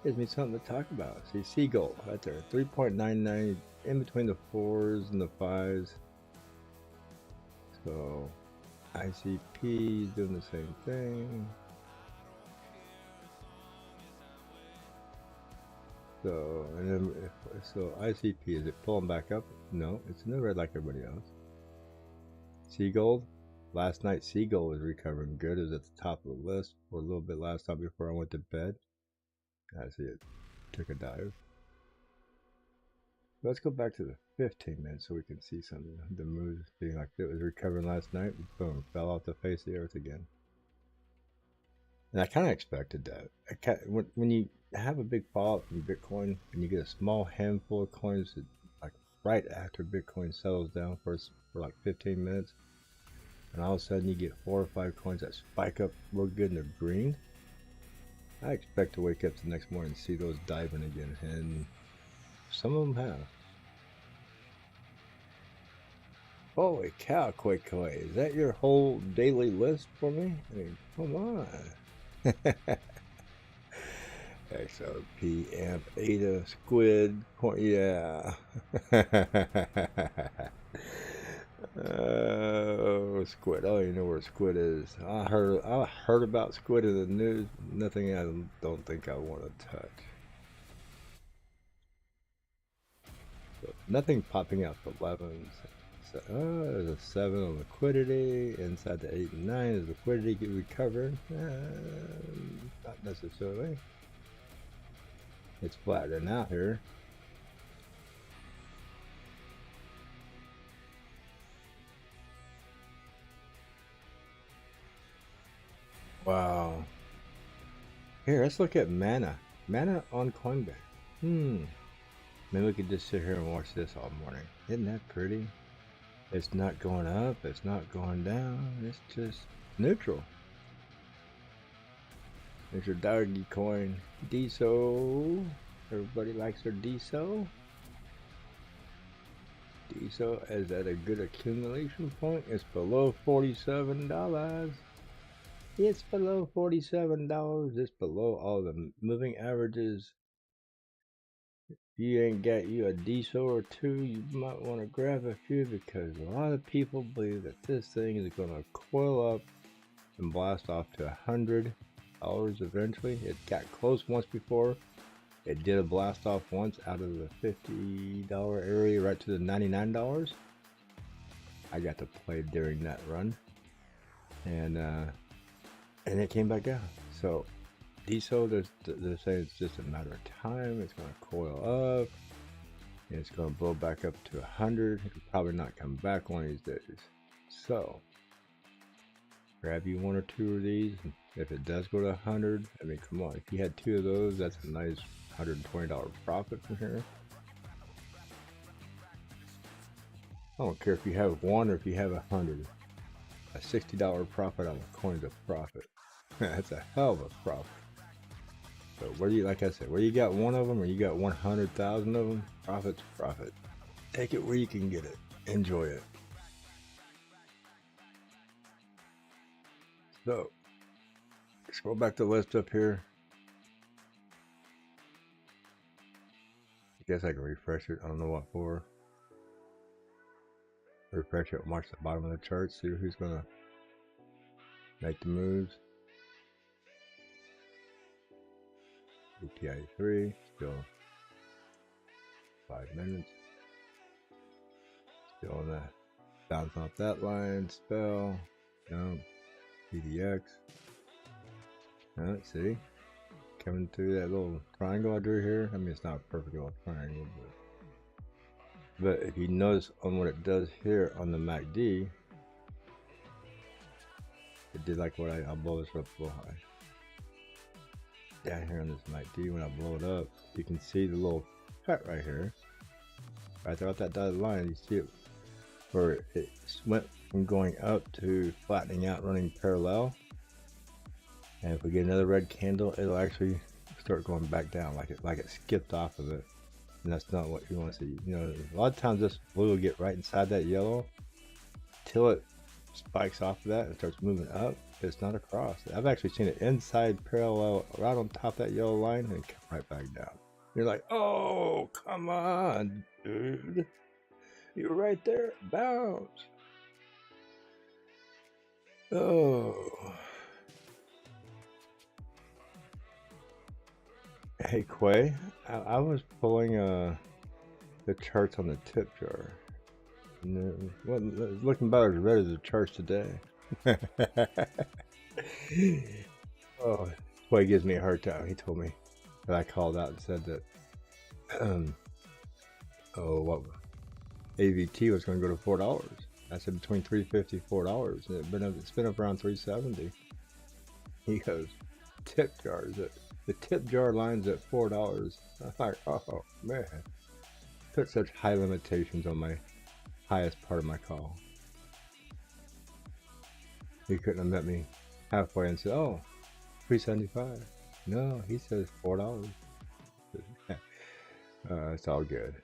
Gives me something to talk about. See, Seagull right there, 3.99 in between the 4s and the 5s. So ICP is doing the same thing. So, and then so ICP, is it pulling back up? No, it's in the red like everybody else. Seagold, last night Seagold was recovering good. It was at the top of the list for a little bit last time before I went to bed. I see it took a dive. Let's go back to the 15 minutes so we can see some of the moves being like it was recovering last night. Boom, fell off the face of the earth again. And I kind of expected that. When you have a big fallout from Bitcoin and you get a small handful of coins that, like right after Bitcoin settles down for like 15 minutes, and all of a sudden you get 4 or 5 coins that spike up real good in the green, I expect to wake up the next morning and see those diving again, and some of them have. Holy cow, Quake Koi, is that your whole daily list for me? I mean, come on. XRP, AMP, ADA, Squid, yeah. Oh, Squid. Oh, you know where Squid is. I heard about Squid in the news. Nothing I don't think I want to touch. So nothing popping out for 11s. So, there's a 7 on liquidity. Inside the 8 and 9 is liquidity get recovered. Not necessarily. It's flattening out here. Wow. Here, let's look at Mana. Mana on Coinbase. Maybe we could just sit here and watch this all morning. Isn't that pretty? It's not going up. It's not going down. It's just neutral. There's your doggy coin. DSO. Everybody likes their DSO. DSO is at a good accumulation point. It's below $47. It's below $47. It's below all the moving averages. If you ain't got you a DSO or two, you might want to grab a few because a lot of people believe that this thing is going to coil up and blast off to $100 eventually. It got close once before. It did a blast off once out of the $50 area right to the $99. I got to play during that run, and it came back down. So DSO, they're saying it's just a matter of time. It's going to coil up, and it's going to blow back up to 100. It'll probably not come back one of these days. So grab you one or two of these. If it does go to 100, I mean, come on. If you had two of those, that's a nice $120 profit from here. I don't care if you have one or if you have 100. A $60 profit on a coin is a profit. That's a hell of a profit. So where you, like I said, where you got one of them or you got 100,000 of them, profit's profit. Take it where you can get it. Enjoy it. So scroll back the list up here. I guess I can refresh it. I don't know what for. Refresh it, watch the bottom of the chart, see who's gonna make the moves. UTI 3, still 5 minutes. Still on that. Bounce off that line, spell, jump, PDX. See? Coming through that little triangle I drew here. I mean, it's not a perfect little triangle, but if you notice on what it does here on the MACD, it did like what I'll blow this up a little high. Down here on this MACD, when I blow it up, you can see the little cut right here. Right there at that dotted line, you see it where it went from going up to flattening out, running parallel. And if we get another red candle, it'll actually start going back down like it skipped off of it. And that's not what you want to see. You know, a lot of times this blue will get right inside that yellow till it spikes off of that and starts moving up. It's not across. I've actually seen it inside parallel right on top of that yellow line and come right back down. You're like, oh, come on, dude. You're right there. Bounce. Oh. Hey, Quay. I was pulling the charts on the tip jar. And it looking about as red as the charts today. Oh, Quay gives me a hard time. He told me that I called out and said that AVT was going to go to $4. I said between $3.50 and $4, and it's been up around $3.70. He goes, tip jars. The tip jar line's at $4. I'm like, oh man, put such high limitations on my highest part of my call. He couldn't have met me halfway and said, oh, $3.75. No, he says $4. It's all good.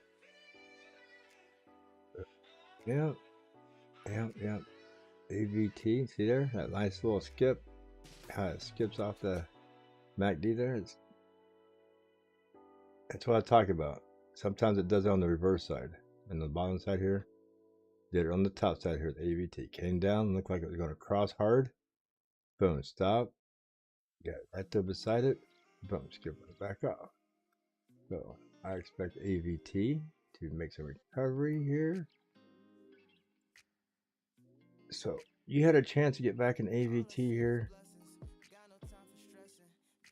Yep. AVT, see there? That nice little skip. How it skips off the MACD there. That's what I talk about. Sometimes it does it on the reverse side. On the bottom side here. Did it on the top side here, the AVT. Came down, looked like it was going to cross hard. Boom, stop. Got right there beside it. Boom, skip it back off. So I expect AVT to make some recovery here. So you had a chance to get back in AVT here.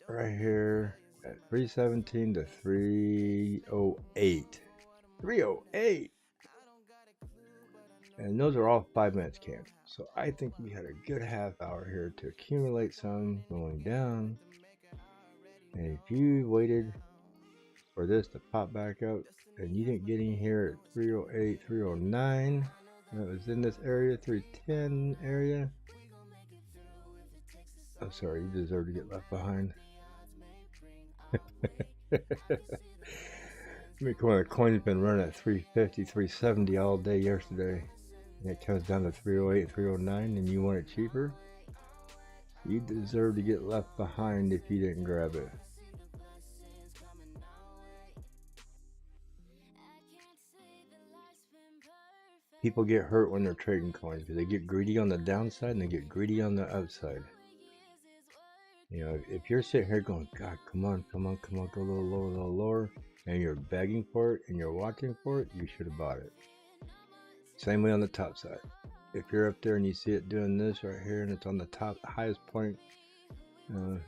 Right here at 317 to 308. 308! And those are all 5 minutes candles. So I think we had a good half hour here to accumulate some going down. And if you waited for this to pop back up and you didn't get in here at 308, 309, that was in this area, 310 area, I'm sorry, you deserve to get left behind. I mean, come on, the coin's been running at 350, 370 all day yesterday. And it comes down to 308, 309, and you want it cheaper? You deserve to get left behind if you didn't grab it. People get hurt when they're trading coins because they get greedy on the downside and they get greedy on the upside. You know, if you're sitting here going, God, come on, go a little lower, and you're begging for it and you're watching for it, you should have bought it. Same way on the top side. If you're up there and you see it doing this right here and it's on the top, highest point,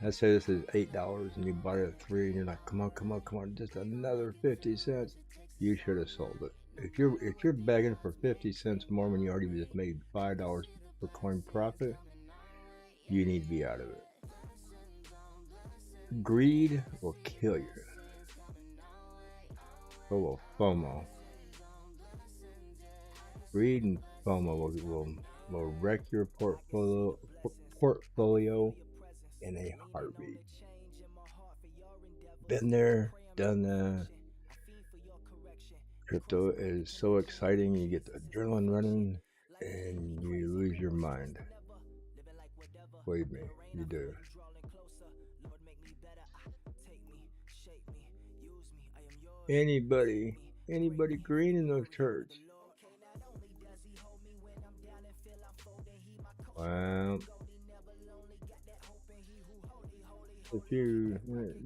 let's say this is $8 and you bought it at 3 and you're like, come on, just another 50 cents. You should have sold it. If you're begging for 50 cents more when you already just made $5 per coin profit, you need to be out of it. Greed will kill you. So will FOMO. Greed and FOMO will wreck your portfolio in a heartbeat. Been there, done that. Crypto is so exciting, you get the adrenaline running and you lose your mind. Believe me, you do. Anybody green in those charts? Well, if you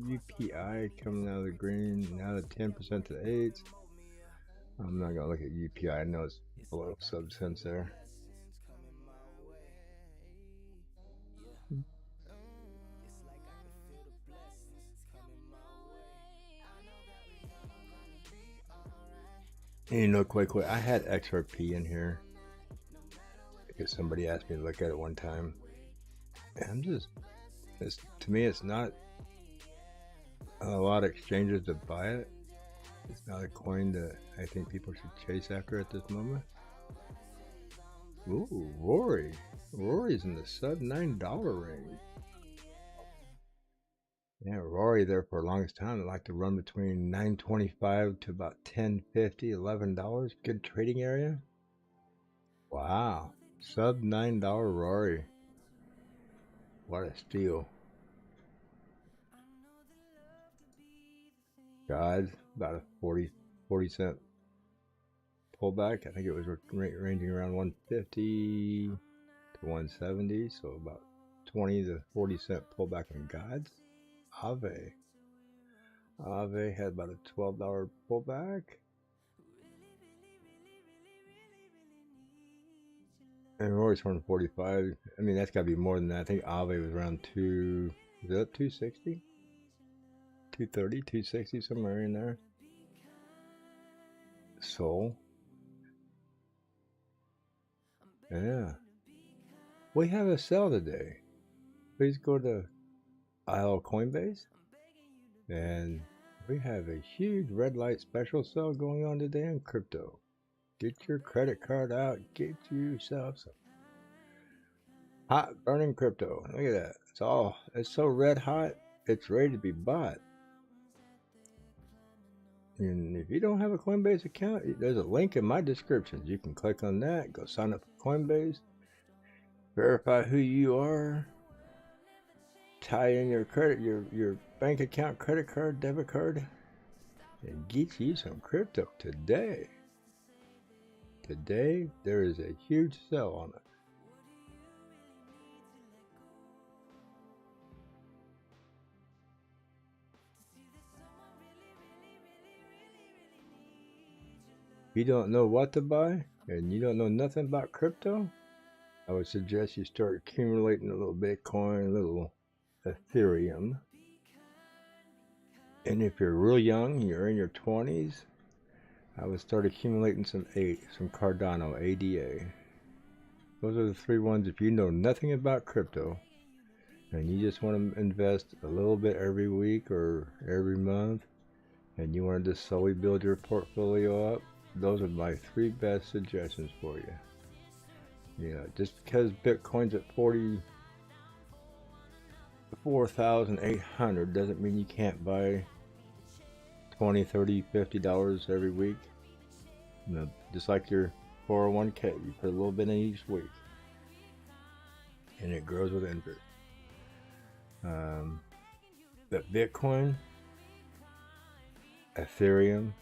UPI coming out of the green, now the 10% to the 8s. I'm not gonna look at UPI. I know it's below sub-cents there. And you know, quick, I had XRP in here because somebody asked me to look at it one time. And to me, it's not a lot of exchanges to buy it. It's not a coin that I think people should chase after at this moment. Ooh, Rory. Rory's in the sub $9 range. Yeah, Rory there for the longest time. I like to run between $9.25 to about $10.50, $11. Good trading area. Wow, sub $9 Rory. What a steal. God, about a 40 cent pullback. I think it was ranging around 150 to 170, so about 20 to 40 cent pullback on Gods. Ave had about a $12 pullback. And Rory's 145. I mean, that's got to be more than that. I think Ave was around 260? 230, 260, somewhere in there. Soul. Yeah. We have a sale today. Please go to aisle CoinBase. And we have a huge red light special sale going on today in crypto. Get your credit card out. Get yourself some hot burning crypto. Look at that. It's so red hot. It's ready to be bought. And if you don't have a Coinbase account, there's a link in my description. You can click on that, go sign up for Coinbase, verify who you are, tie in your bank account, credit card, debit card, and get you some crypto today. Today, there is a huge sale on it. If you don't know what to buy and you don't know nothing about crypto, I would suggest you start accumulating a little Bitcoin, a little Ethereum. And if you're real young, you're in your 20s, I would start accumulating some Cardano, ADA. Those are the three ones. If you know nothing about crypto and you just want to invest a little bit every week or every month, and you want to just slowly build your portfolio up, those are my three best suggestions for you. You know, just because Bitcoin's at 44,800 doesn't mean you can't buy $20, $30, $50 every week. You know, just like your 401k, you put a little bit in each week, and it grows with interest. But Bitcoin, Ethereum,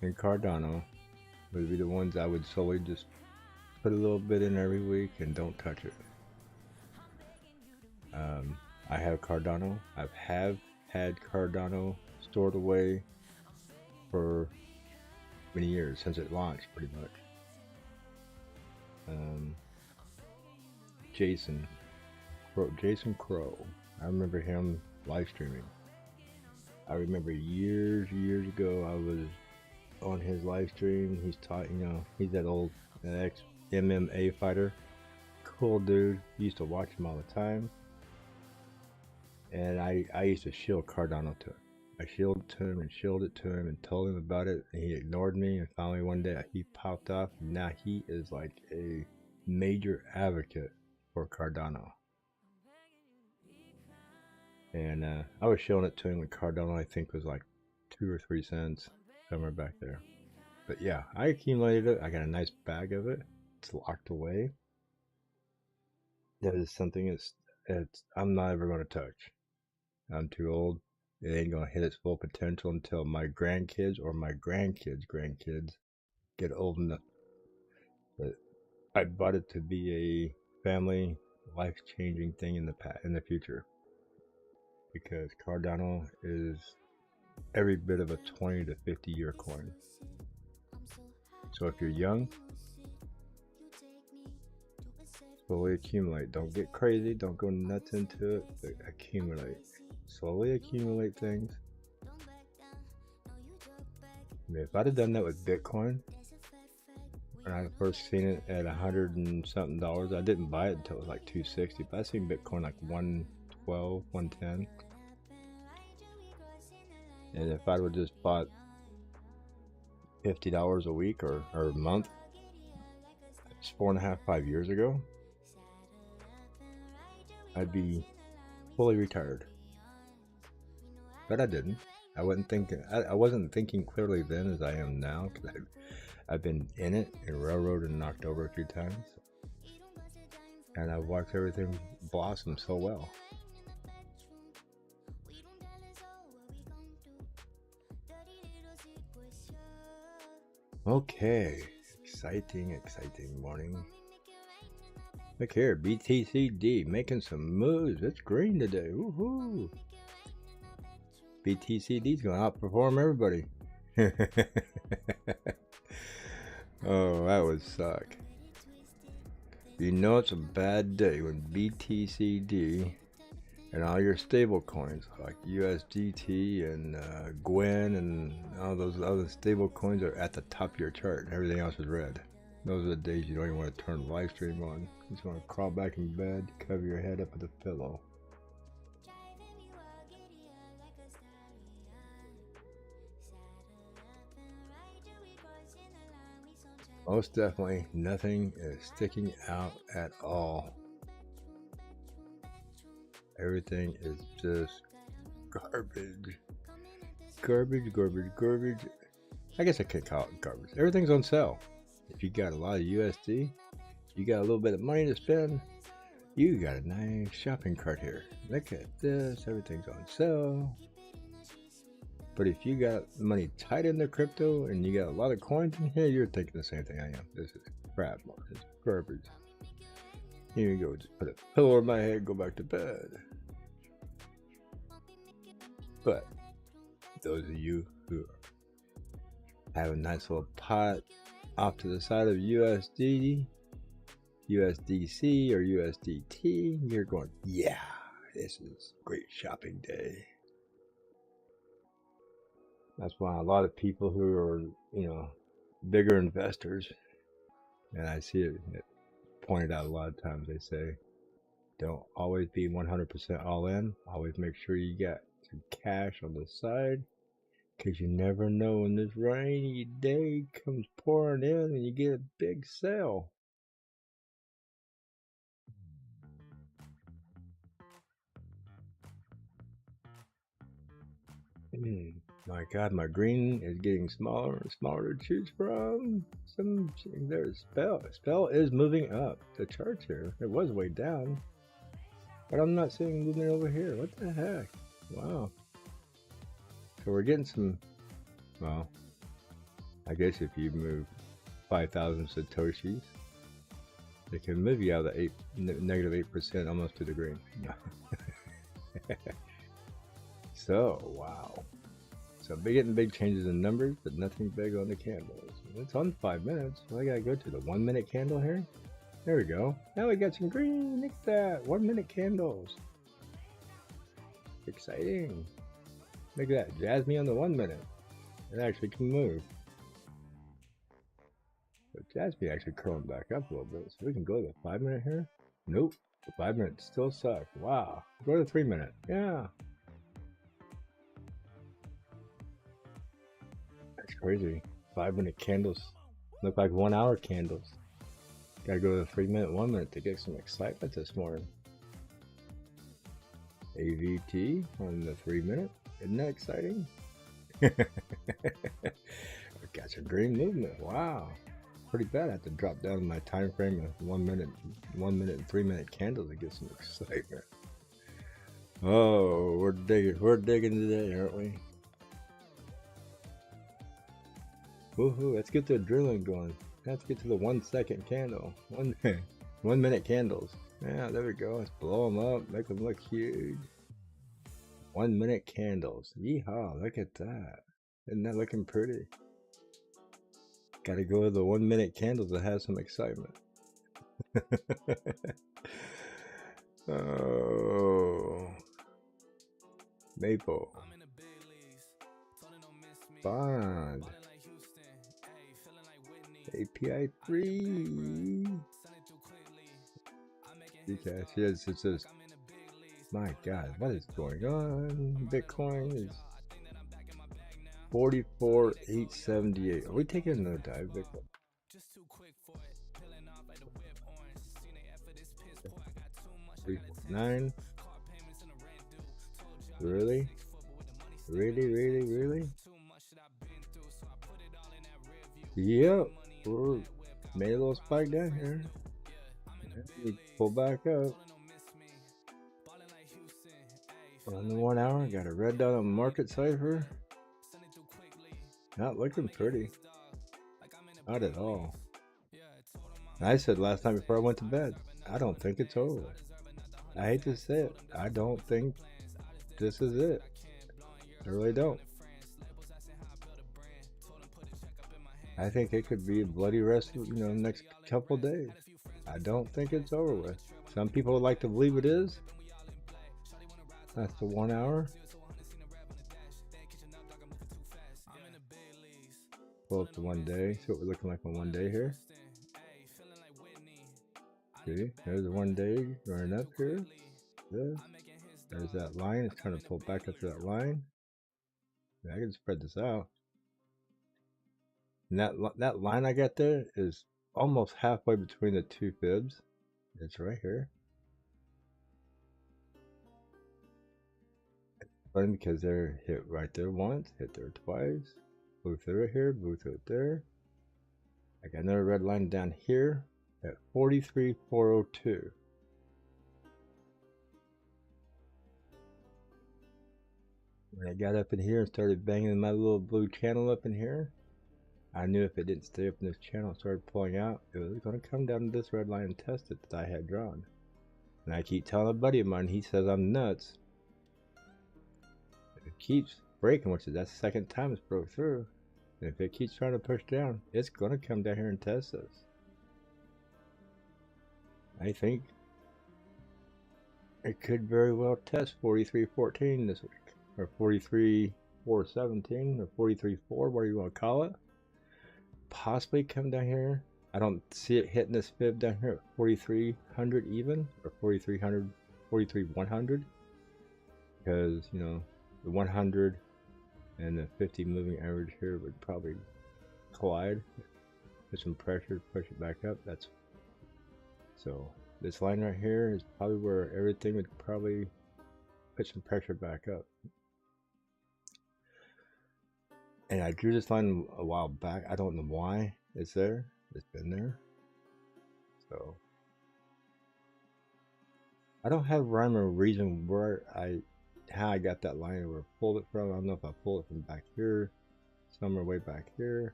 and Cardano would be the ones I would solely just put a little bit in every week and don't touch it. I have Cardano. I have had Cardano stored away for many years, since it launched, pretty much. Jason Crow. I remember him live streaming. I remember years ago, I was on his live stream. He's taught, you know, he's that old ex-MMA fighter. Cool dude. Used to watch him all the time. And I used to shield Cardano to him. I shielded to him and shielded to him and told him about it, and he ignored me, and finally one day he popped off, and now he is like a major advocate for Cardano. And I was showing it to him when Cardano, I think, was like 2 or 3 cents, somewhere back there. But yeah, I accumulated it. I got a nice bag of it. It's locked away. That is something I'm not ever going to touch. I'm too old. It ain't going to hit its full potential until my grandkids or my grandkids' get old enough. But I bought it to be a family life-changing thing in the future. Because Cardano is every bit of a 20 to 50 year coin. So if you're young, slowly accumulate. Don't get crazy. Don't go nuts into it. But accumulate. Slowly accumulate things. I mean, if I'd have done that with Bitcoin, when I first seen it at $100 and something, I didn't buy it until it was like $260. But I seen Bitcoin like $112, $110. And if I would just bought $50 a week or a month, it's 4.5, 5 years ago, I'd be fully retired. But I didn't. I wasn't thinking clearly then as I am now, because I've been in it and railroaded and knocked over a few times, and I've watched everything blossom so well. Okay, exciting morning. Look here, BTCD making some moves. It's green today. Woohoo! BTCD's gonna outperform everybody. Oh, that would suck. You know it's a bad day when BTCD and all your stable coins like USDT and Gwen and all those other stable coins are at the top of your chart and everything else is red. Those are the days you don't even want to turn the live stream on. You just want to crawl back in bed, cover your head up with a pillow. Most definitely nothing is sticking out at all. Everything is just garbage. Garbage. I guess I could call it garbage. Everything's on sale. If you got a lot of USD, you got a little bit of money to spend, you got a nice shopping cart here. Look at this. Everything's on sale. But if you got money tight in the crypto and you got a lot of coins in here, you're thinking the same thing I am. This is crap, Mark. It's garbage. Here you go, just put a pillow over my head, go back to bed. But those of you who have a nice little pot off to the side of USD, USDC, or USDT, you're going, yeah, this is a great shopping day. That's why a lot of people who are, bigger investors, and I see it pointed out a lot of times, they say, don't always be 100% all in. Always make sure you got some cash on the side, because you never know when this rainy day comes pouring in and you get a big sale. My God, my green is getting smaller and smaller to choose from. There's Spell. Spell is moving up the charts here. It was way down, but I'm not seeing movement over here. What the heck? Wow. So we're getting some. Well, I guess if you move 5,000 satoshis, it can move you out of the negative 8% almost to the green. So wow. So getting big changes in numbers, but nothing big on the candles. It's on 5 minutes. Well, I gotta go to the 1 minute candle here. There we go. Now we got some green. Look at that. 1 minute candles. Exciting. Look at that. Jazz me on the 1 minute. It actually can move. But jazz me actually curling back up a little bit. So we can go to the 5 minute here. Nope. The 5 minute still sucks. Wow. Go to the 3 minute. Yeah. That's crazy. 5 minute candles look like 1 hour candles. Gotta go to the 3 minute, 1 minute to get some excitement this morning. AVT on the 3 minute. Isn't that exciting? Got some green movement. Wow. Pretty bad. I have to drop down my time frame of 1 minute, 1 minute and 3 minute candles to get some excitement. Oh, we're digging today, aren't we? Woohoo, let's get the adrenaline going. Let's get to the 1 second candle. 1 minute candles. Yeah, there we go. Let's blow them up, make them look huge. 1 minute candles. Yeehaw, look at that. Isn't that looking pretty? Gotta go to the 1 minute candles to have some excitement. Oh. Maple. Bond. API 3. Because yes, it's just, my God, what is going on? Bitcoin is 44,878. Are we taking another dive, Bitcoin? $349. Really? Really? Yep. We're made a little spike down here. We pull back up. On the 1 hour, got a red dot on market cipher. Not looking pretty. Not at all. And I said last night before I went to bed, I don't think it's over. I hate to say it. I don't think this is it. I really don't. I think it could be a bloody rest of, next couple days. I don't think it's over with. Some people would like to believe it is. That's the 1 hour. Pull up to 1 day. See what we're looking like on 1 day here. See, there's the 1 day running up here. There's that line. It's trying to pull back up to that line. Yeah, I can spread this out. And that line I got there is almost halfway between the two fibs. It's right here. It's funny because they're hit right there once, hit there twice, blew through it here, blew through it there. I got another red line down here at 43,402. When I got up in here and started banging my little blue channel up in here, I knew if it didn't stay up in this channel and started pulling out, it was going to come down to this red line and test it that I had drawn. And I keep telling a buddy of mine, he says I'm nuts. If it keeps breaking, which is that's the second time it's broke through, and if it keeps trying to push down, it's going to come down here and test this. I think it could very well test 43.14 this week, or 43.417, or 43.4, whatever you want to call it. Possibly come down here. I don't see it hitting this fib down here at 4,300 even, or 4,300, 43,100, because you know the 100 and the 50 moving average here would probably collide. Put some pressure to push it back up. That's so this line right here is probably where everything would probably put some pressure back up. And I drew this line a while back. I don't know why it's there. It's been there. So I don't have rhyme or reason where how I got that line or where I pulled it from. I don't know if I pulled it from back here, somewhere way back here.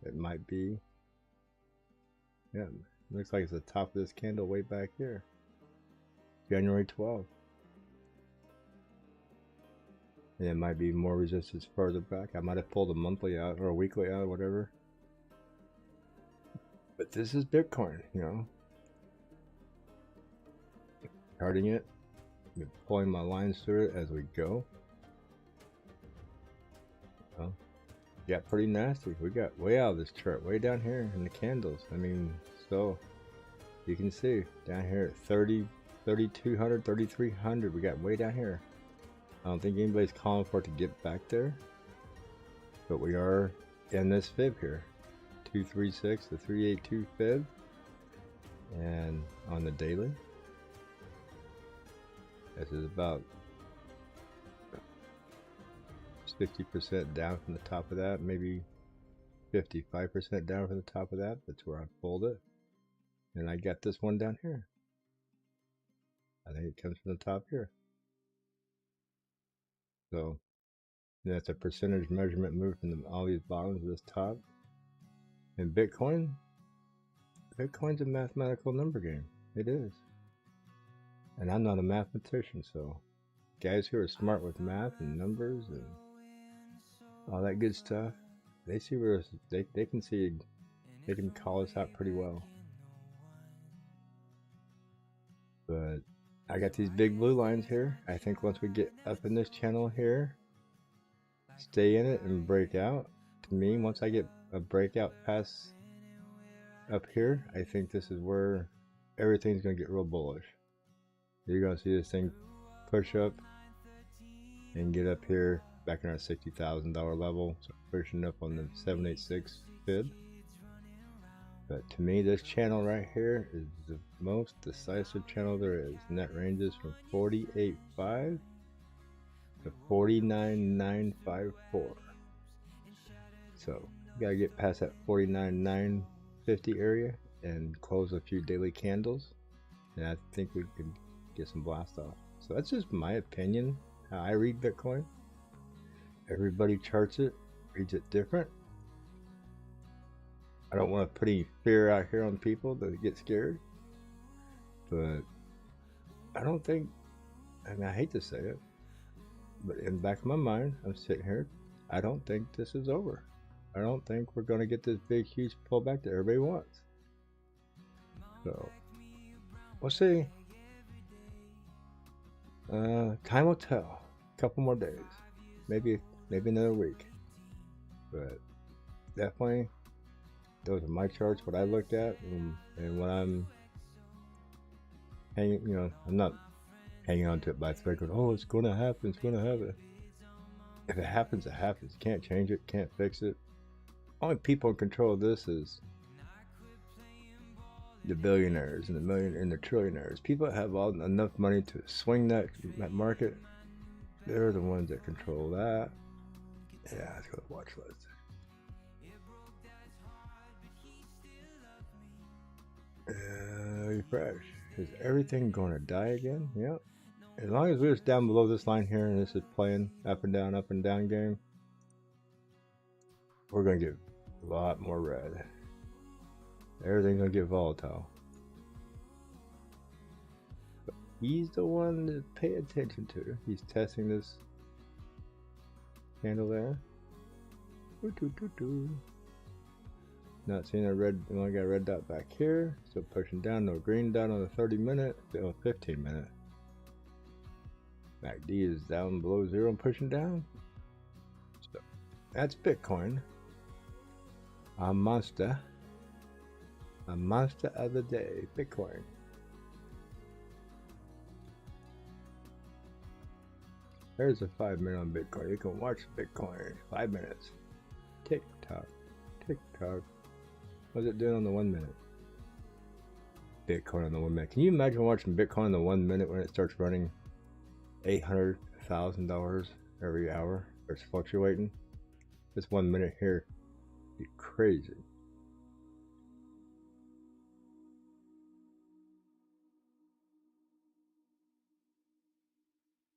It might be. Yeah, looks like it's the top of this candle way back here. January 12th. And it might be more resistance further back. I might have pulled a monthly out or a weekly out or whatever. But this is Bitcoin, you know. Charting it, pulling my lines through it as we go. Well, got pretty nasty. We got way out of this chart, way down here in the candles. I mean, so you can see down here at 30, 3,200, 3,300. We got way down here. I don't think anybody's calling for it to get back there, but we are in this fib here, 236 to 382 fib, and on the daily, this is about 60% down from the top of that, maybe 55% down from the top of that. That's where I pulled it, and I got this one down here. I think it comes from the top here. So that's a percentage measurement move from all these bottoms to this top. And Bitcoin's a mathematical number game. It is. And I'm not a mathematician, so guys who are smart with math and numbers and all that good stuff, they see where they can see, they can call us out pretty well. But I got these big blue lines here. I think once we get up in this channel here, stay in it and break out. To me, once I get a breakout pass up here, I think this is where everything's going to get real bullish. You're going to see this thing push up and get up here back in our $60,000 level. So pushing up on the 786 fib. But to me, this channel right here is the most decisive channel there is, and that ranges from 48.5 to 49.954. So you gotta get past that 49.950 area and close a few daily candles, and I think we could get some blast off. So that's just my opinion, how I read Bitcoin. Everybody charts it, reads it different. I don't want to put any fear out here on people that get scared, but I don't think, I mean, I hate to say it, but in the back of my mind, I'm sitting here, I don't think this is over. I don't think we're going to get this big, huge pullback that everybody wants. So, we'll see. Time will tell. A couple more days. Maybe another week. But definitely, those are my charts, what I looked at, and what I'm hanging, you know, I'm not hanging on to it by thread going, oh, it's going to happen, it's going to happen. If it happens, it happens. Can't change it, can't fix it. Only people in control of this is the billionaires and the trillionaires. People that have enough money to swing that market, they're the ones that control that. Yeah, let's go to watch list. Refresh. Is everything going to die again? Yep. As long as we're just down below this line here and this is playing up and down game, we're going to get a lot more red. Everything's going to get volatile. But he's the one to pay attention to. He's testing this candle there. Not seeing a red, we only got a red dot back here. Still pushing down, no green dot on the 30-minute, still 15-minute. MACD is down below zero and pushing down. So that's Bitcoin. A monster of the day, Bitcoin. There's a 5-minute on Bitcoin. You can watch Bitcoin 5 minutes. Tick tock, tick tock. What's it doing on the 1 minute? Bitcoin on the 1 minute. Can you imagine watching Bitcoin on the 1 minute when it starts running $800,000 every hour? Or it's fluctuating. This 1 minute here be crazy.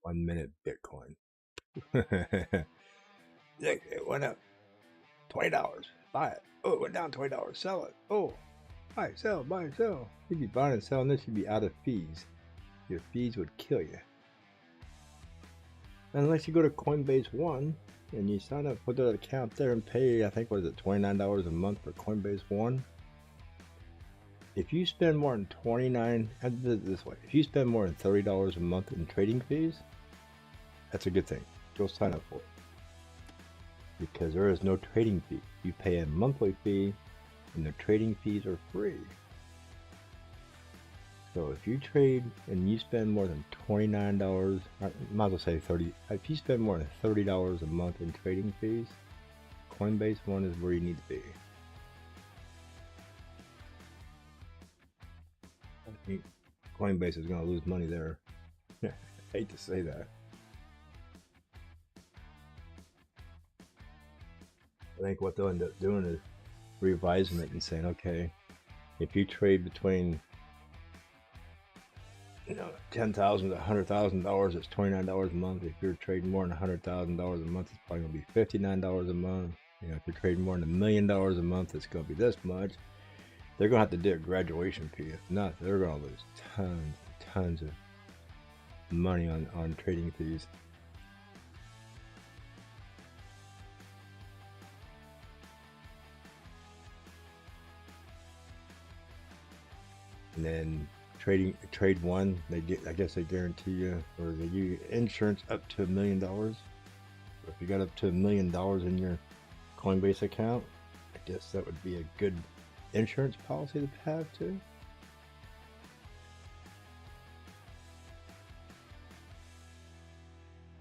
One minute Bitcoin. Look, it went up $20. Buy it. Oh, it went down $20. Sell it. Oh, buy, sell, buy, sell. You'd be buying and selling this, you'd be out of fees. Your fees would kill you. Unless you go to CoinBase One and you sign up with that account there and pay, I think, what is it, $29 a month for CoinBase One. If you spend more than this way, if you spend more than $30 a month in trading fees, that's a good thing. Go sign up for it. Because there is no trading fee. You pay a monthly fee and the trading fees are free. So if you trade and you spend more than $29, I might as well say 30, if you spend more than $30 a month in trading fees, CoinBase One is where you need to be. I think Coinbase is going to lose money there. I hate to say that. I think what they'll end up doing is revising it and saying, okay, if you trade between $10,000 to $100,000, it's $29 a month. If you're trading more than $100,000 a month, it's probably going to be $59 a month. If you're trading more than $1 million a month, it's going to be this much. They're going to have to do a graduation fee. If not, they're going to lose tons of money on trading fees. And then trade one, I guess they guarantee you, or they give you insurance up to $1 million. If you got up to $1 million in your CoinBase account, I guess that would be a good insurance policy to have too.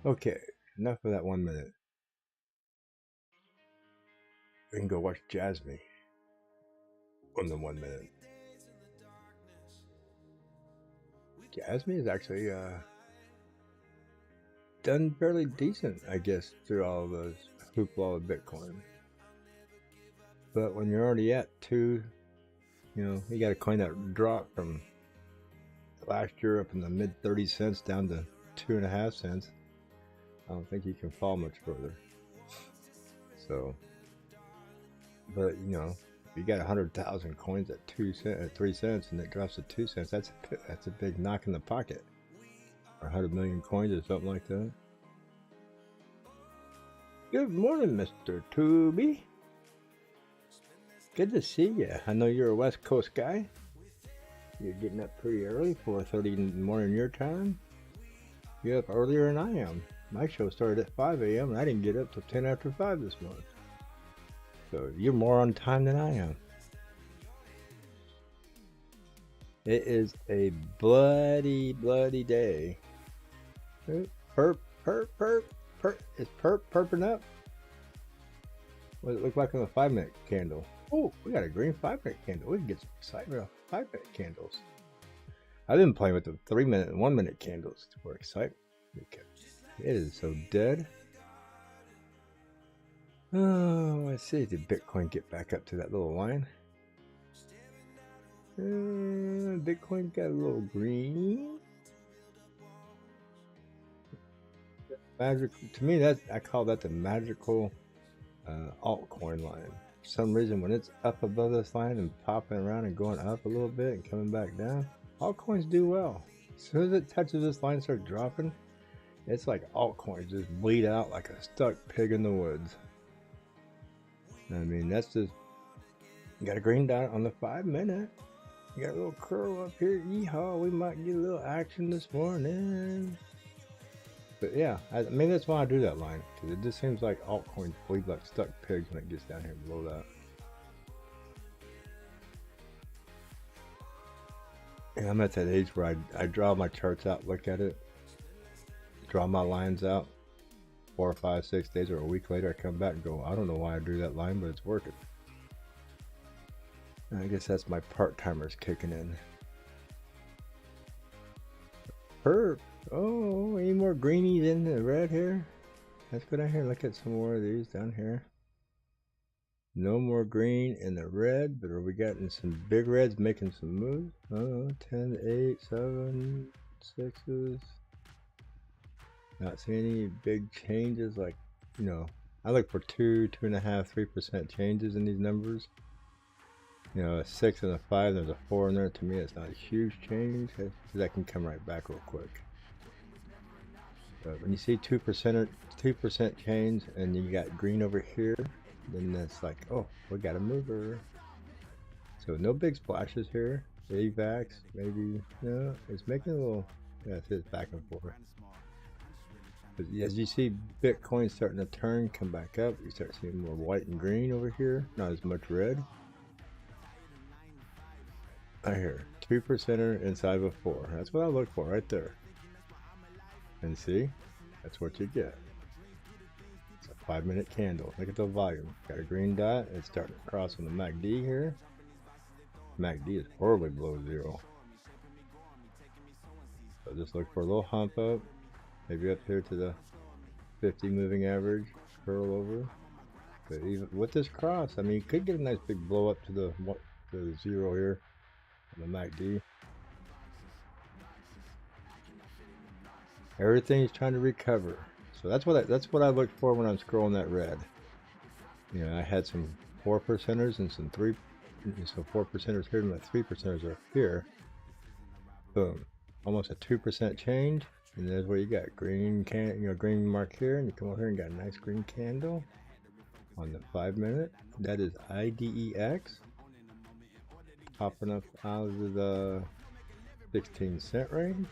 Okay, enough of that 1 minute. We can go watch Jasmine on the 1 minute. Jasmine is actually done fairly decent, I guess, through all of those hoopla of Bitcoin. But when you're already at 2, you got a coin that dropped from last year up in the mid 30 cents down to 2.5 cents. I don't think you can fall much further. So, but if you got 100,000 coins at 3 cents and it drops to 2 cents, that's a big knock in the pocket. Or 100 million coins or something like that. Good morning, Mr. Tooby. Good to see you. I know you're a West Coast guy. You're getting up pretty early, 4:30 in the morning your time. You're up earlier than I am. My show started at 5 a.m. and I didn't get up till 10 after 5 this morning. So you're more on time than I am. It is a bloody day. Perp. Is perp perping up? What does it look like on the 5-minute candle? Oh, we got a green 5-minute candle. We can get some excitement off 5-minute candles. I've been playing with the 3-minute and 1-minute candles for excitement. It is so dead. Oh, let's see. Did Bitcoin get back up to that little line? Bitcoin got a little green. magic. To me, that I call that the magical altcoin line. For some reason, when it's up above this line and popping around and going up a little bit and coming back down, altcoins do well. As soon as it touches this line, starts dropping, it's like altcoins just bleed out like a stuck pig in the woods. I mean, that's just, you got a green dot on the 5 minute. You got a little curl up here. Yeehaw, we might get a little action this morning. But yeah, I mean, that's why I do that line, because it just seems like altcoins bleed like stuck pigs when it gets down here below that. And I'm at that age where I draw my charts out, look at it, draw my lines out. 4 or 5, 6 days or a week later, I come back and go, I don't know why I drew that line, but it's working. And I guess that's my part-timers kicking in. Perp. Oh, any more greenies in the red here? Let's go down here and look at some more of these down here. No more green in the red, but are we getting some big reds making some moves? Oh, 10, 8, 7, 6s. Not seeing any big changes, like, you know, I look for 2, 2.5, 3% changes in these numbers. You know, a 6 and a 5, there's a 4 in there. To me, it's not a huge change, because that can come right back real quick. But when you see 2% change and you got green over here, then that's like, oh, we got a mover. So no big splashes here. The AVAX, maybe, no, it's making a little, yeah, it's back and forth. But as you see Bitcoin starting to turn, come back up, you start seeing more white and green over here, not as much red. Right here, 2%er inside of a 4. That's what I look for right there. And see, that's what you get. It's a 5 minute candle. Look at the volume. Got a green dot. It's starting to cross on the MACD here. MACD is horribly below 0. So just look for a little hump up. Maybe up here to the 50 moving average. Curl over. But even with this cross, I mean, you could get a nice big blow up to the 0 here on the MACD. Everything's trying to recover. So that's what I look for when I'm scrolling that red. You know, I had some 4%ers and some 4%ers here, and my 3%ers are here. Boom. Almost a 2% change. And there's where you got green green mark here, and you come over here and got a nice green candle on the 5 minute. That is IDEX. Popping up out of the 16-cent range.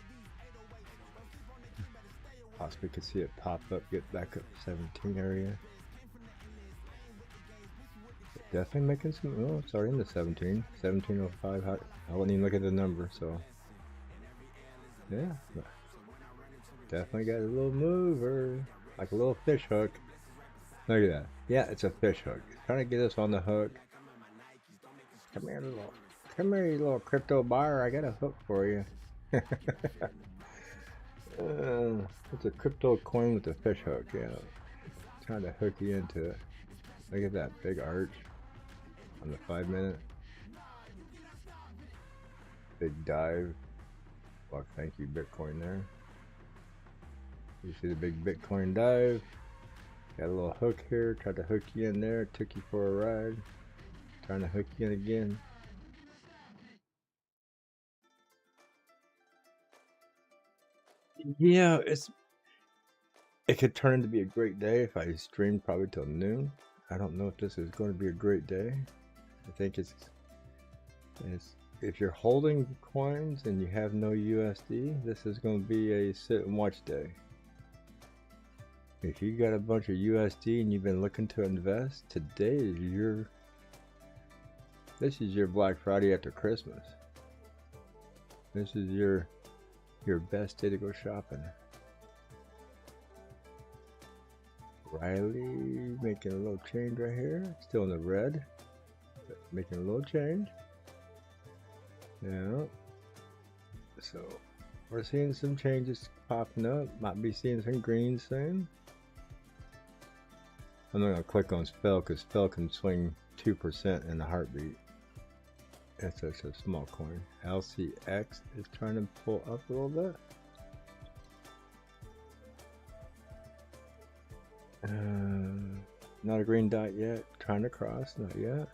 Possibly could see it pop up, get back up to 17 area. Definitely making some, oh, it's already in the 17, 1705. I wouldn't even look at the number, so yeah. Definitely got a little mover, like a little fish hook. Look at that. Yeah, it's a fish hook. It's trying to get us on the hook. Come here, you little crypto buyer. I got a hook for you. It's a crypto coin with a fish hook, yeah. Trying to hook you into it. Look at that big arch on the 5 minute. Big dive. Well, thank you, Bitcoin there. You see the big Bitcoin dive. Got a little hook here. Tried to hook you in there. Took you for a ride. Trying to hook you in again. Yeah, it could turn into be a great day if I stream probably till noon. I don't know if this is going to be a great day. I think it's if you're holding coins and you have no USD, this is going to be a sit and watch day. If you got a bunch of USD and you've been looking to invest, today is this is your Black Friday after Christmas. This is your best day to go shopping. Riley making a little change right here, still in the red, but making a little change. Yeah. So we're seeing some changes popping up. Might be seeing some green soon. I'm not gonna click on Spell because Spell can swing 2% in a heartbeat. That's just a small coin. LCX is trying to pull up a little bit. Not a green dot yet. Trying to cross, not yet.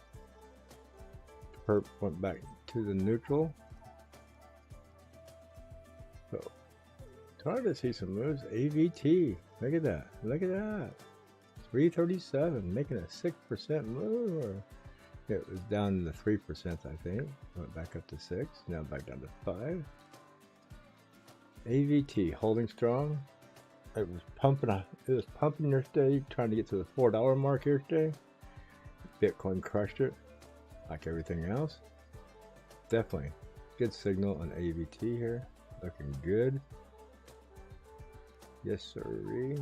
Perp went back to the neutral. So starting to see some moves. AVT. Look at that. Look at that. 337, making a 6% move. Or it was down to 3%, I think. Went back up to 6. Now back down to 5. AVT holding strong. It was pumping. It was pumping yesterday, trying to get to the $4 mark yesterday. Bitcoin crushed it, like everything else. Definitely good signal on AVT here. Looking good. Yes, sirree.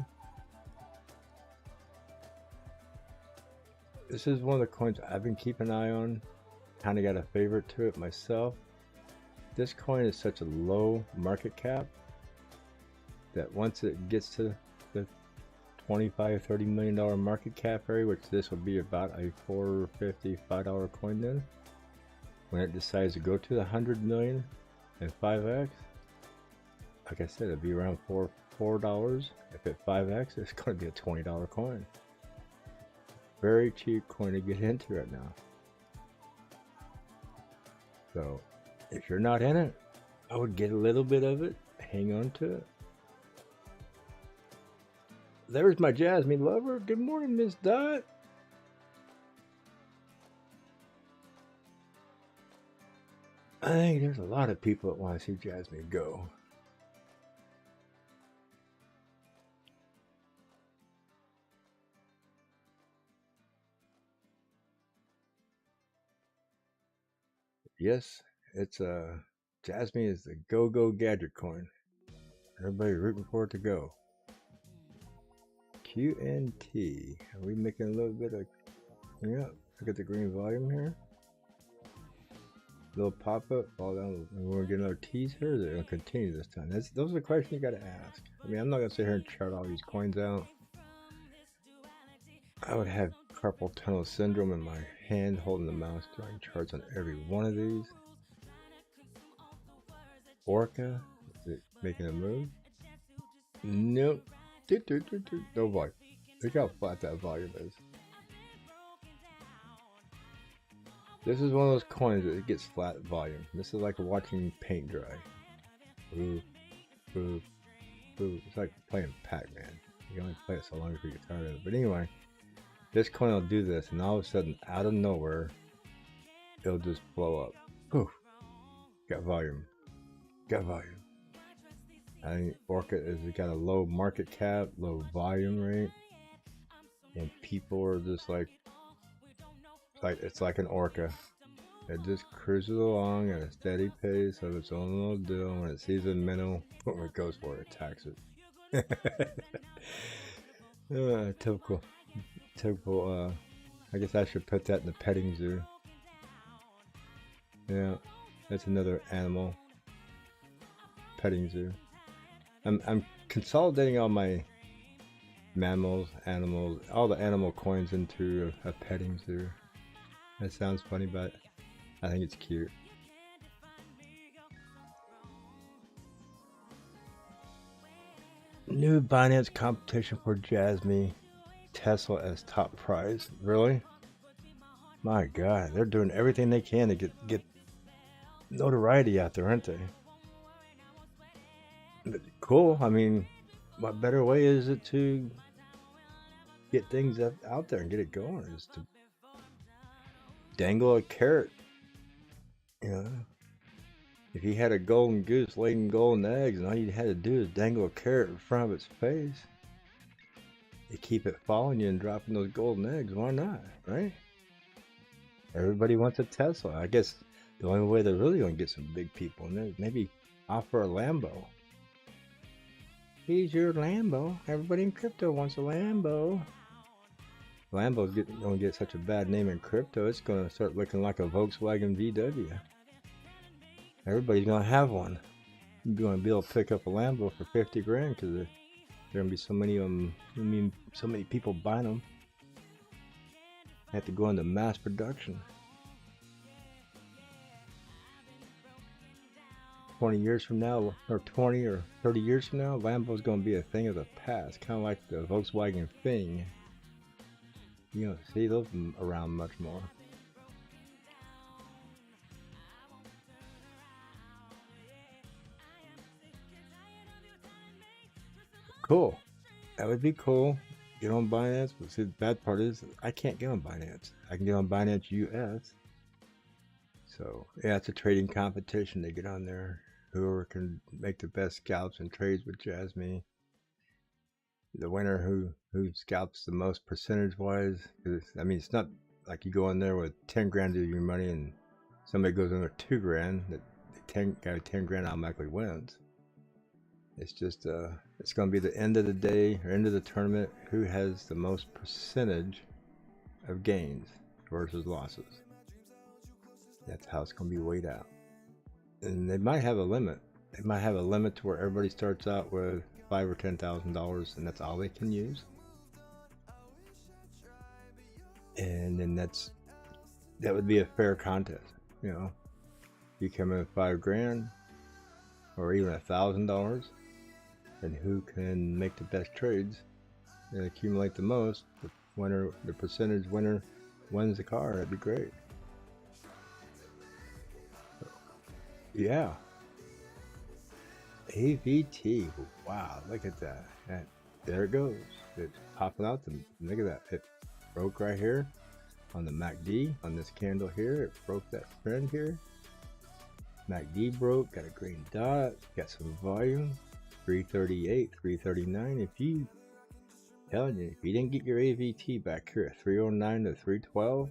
This is one of the coins I've been keeping an eye on. Kind of got a favorite to it myself. This coin is such a low market cap that once it gets to the $25–30 million market cap area, which this will be about a $4.50–5 coin then, when it decides to go to the 100 million and 5x, like I said, it'll be around $4. If it 5x, it's going to be a $20 coin. Very cheap coin to get into right now. So if you're not in it, I would get a little bit of it, hang on to it. There's my Jasmine lover. Good morning, Miss Dot. I think there's a lot of people that want to see Jasmine go. Yes, it's Jasmine is the go-go gadget coin. Everybody rooting for it to go. QNT. Are we making a little bit of, yeah, look at the green volume here. Little pop-up, fall down. We're gonna get another tease here, or they're gonna continue this time? Those are the questions you gotta ask. I mean, I'm not gonna sit here and chart all these coins out. I would have carpal tunnel syndrome in my hand holding the mouse drawing charts on every one of these. Orca, is it making a move? Nope. No volume. Look how flat that volume is. This is one of those coins that it gets flat volume. This is like watching paint dry. Boop, boop, boop. It's like playing Pac-Man. You can only play it so long before you get tired of it. But anyway, this coin will do this, and all of a sudden, out of nowhere, it'll just blow up. Poof. Got volume. Got volume. I think Orca has got a low market cap, low volume rate, and people are just like it's like an Orca. It just cruises along at a steady pace of its own little deal. When it sees a minnow, it goes for it, attacks it. Typical. I guess I should put that in the petting zoo. Yeah, that's another animal. Petting zoo. I'm consolidating all my mammals, animals, all the animal coins into a petting zoo. That sounds funny, but I think it's cute. New Binance competition for Jasmine. Tesla as top prize. Really? My God, they're doing everything they can to get notoriety out there, aren't they? But cool. I mean, what better way is it to get things out there and get it going? Is to dangle a carrot. You know, if you had a golden goose laying golden eggs, and all you had to do is dangle a carrot in front of its face, you keep it following you and dropping those golden eggs. Why not, right? Everybody wants a Tesla. I guess the only way they're really going to get some big people in there is maybe offer a Lambo. Here's your Lambo. Everybody in crypto wants a Lambo. Lambo's going to get such a bad name in crypto, it's going to start looking like a Volkswagen VW. Everybody's going to have one. You're going to be able to pick up a Lambo for 50 grand because there are going to be so many of them. I mean, so many people buying them. Have to go into mass production. 20 years from now, or 20 or 30 years from now, Lambo's going to be a thing of the past, kind of like the Volkswagen Thing. You don't see those around much more. Cool. That would be cool. Get on Binance, but see, the bad part is I can't get on Binance. I can get on Binance US. So yeah, it's a trading competition to get on there. Whoever can make the best scalps and trades with Jasmine. The winner who scalps the most percentage wise. I mean, it's not like you go in there with 10 grand of your money and somebody goes in there 2 grand. That 10 guy 10 grand automatically wins. It's just it's going to be the end of the day or end of the tournament. Who has the most percentage of gains versus losses? That's how it's going to be weighed out. And they might have a limit. They might have a limit to where everybody starts out with $5,000 or $10,000, and that's all they can use. And then that would be a fair contest. You know, you come in with 5 grand or even $1,000, and who can make the best trades and accumulate the most? The winner, the percentage winner, wins the car. That'd be great. Yeah. AVT. Wow, look at that. And there it goes. It's popping out. Look at that. It broke right here on the MACD on this candle here. It broke that trend here. MACD broke. Got a green dot. Got some volume. 338, 339. If you didn't get your AVT back here at 309 to 312,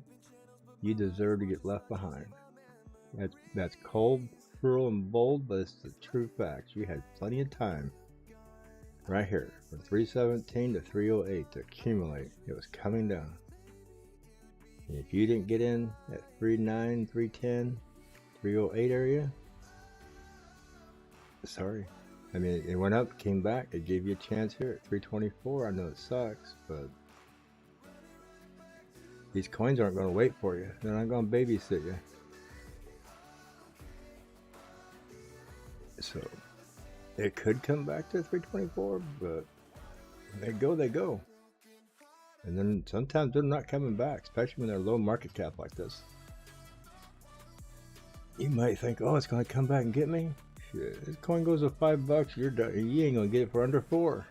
you deserve to get left behind. That's cold, cruel, and bold, but it's the true facts. You had plenty of time right here from 317 to 308 to accumulate. It was coming down. And if you didn't get in at 39, 310, 308 area, sorry. I mean, it went up, came back, it gave you a chance here at 324. I know it sucks, but these coins aren't going to wait for you. They're not going to babysit you. So it could come back to 324, but they go. And then sometimes they're not coming back, especially when they're low market cap like this. You might think, oh, it's going to come back and get me. Shit, this coin goes to $5, you're done. You ain't going to get it for under 4.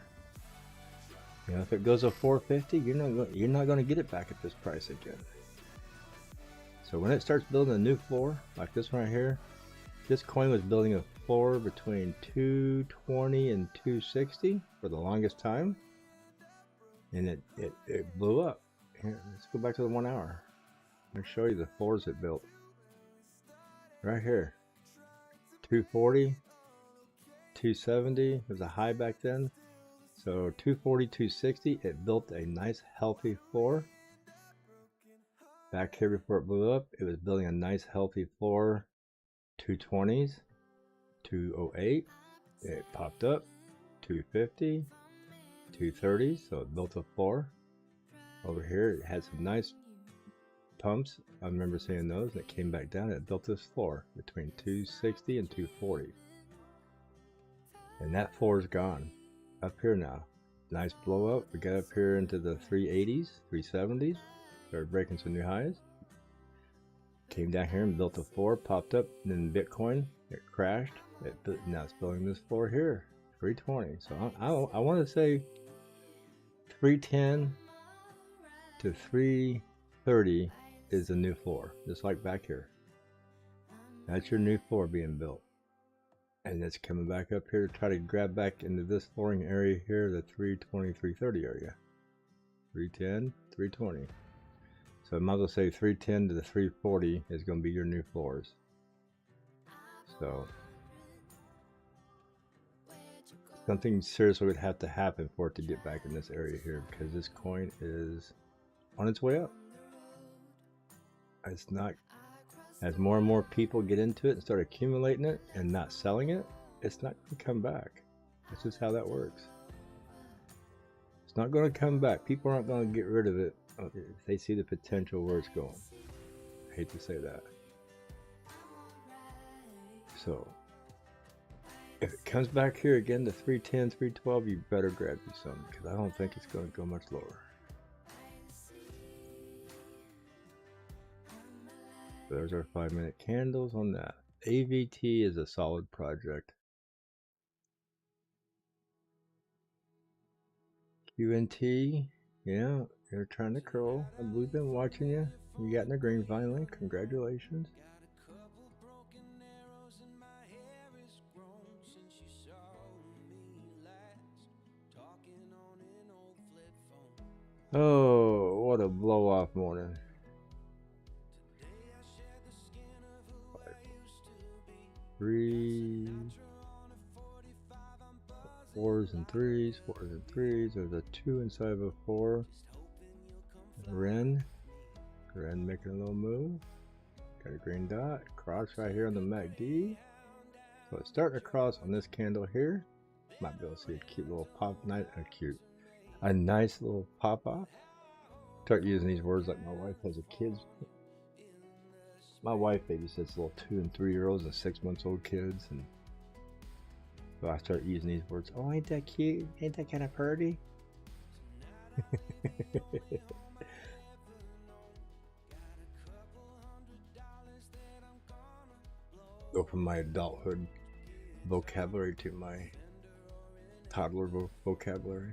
You know, if it goes to 450, you're not going to get it back at this price again. So when it starts building a new floor, like this one right here, this coin was building a floor between 220 and 260 for the longest time, and it blew up. Here, let's go back to the 1 hour. Let me show you the floors it built. Right here, 240, 270 was a high back then. So 240, 260, it built a nice healthy floor. Back here before it blew up, it was building a nice healthy floor. 220s, 208, it popped up, 250, 230, so it built a floor. Over here it had some nice pumps, I remember seeing those, and it came back down, it built this floor between 260 and 240. And that floor is gone. Up here now, nice blow up, we got up here into the 380s, 370s, started breaking some new highs. Came down here and built a floor, popped up, and then Bitcoin, it crashed. Now it's building this floor here, 320. So I want to say 310 to 330 is the new floor, just like back here. That's your new floor being built. And it's coming back up here to try to grab back into this flooring area here, the 320, 330 area. 310, 320. So I might as well say 310 to the 340 is going to be your new floors. So something seriously would have to happen for it to get back in this area here, because this coin is on its way up. It's not, as more and more people get into it and start accumulating it and not selling it, it's not going to come back. That's just how that works. It's not going to come back. People aren't going to get rid of it if they see the potential where it's going. I hate to say that. So If it comes back here again to 310, 312, you better grab you some, because I don't think it's going to go much lower. So there's our 5-minute candles on that. AVT is a solid project. QNT, yeah, you're trying to curl. We've been watching you. You got in the green finally. Congratulations. Oh, what a blow off morning. 3 4s and 3s, 4s and 3s. There's a 2 inside of a 4. Ren making a little move. Got a green dot. Cross right here on the MACD. So it's starting to cross on this candle here. Might be able to see a cute little pop, a nice little pop off. Start using these words like my wife has a kids. My wife babysits little 2 and 3-year-olds and 6-month-old kids, and so I start using these words. Oh, ain't that cute? Ain't that kind of pretty? Go from my adulthood vocabulary to my toddler vocabulary.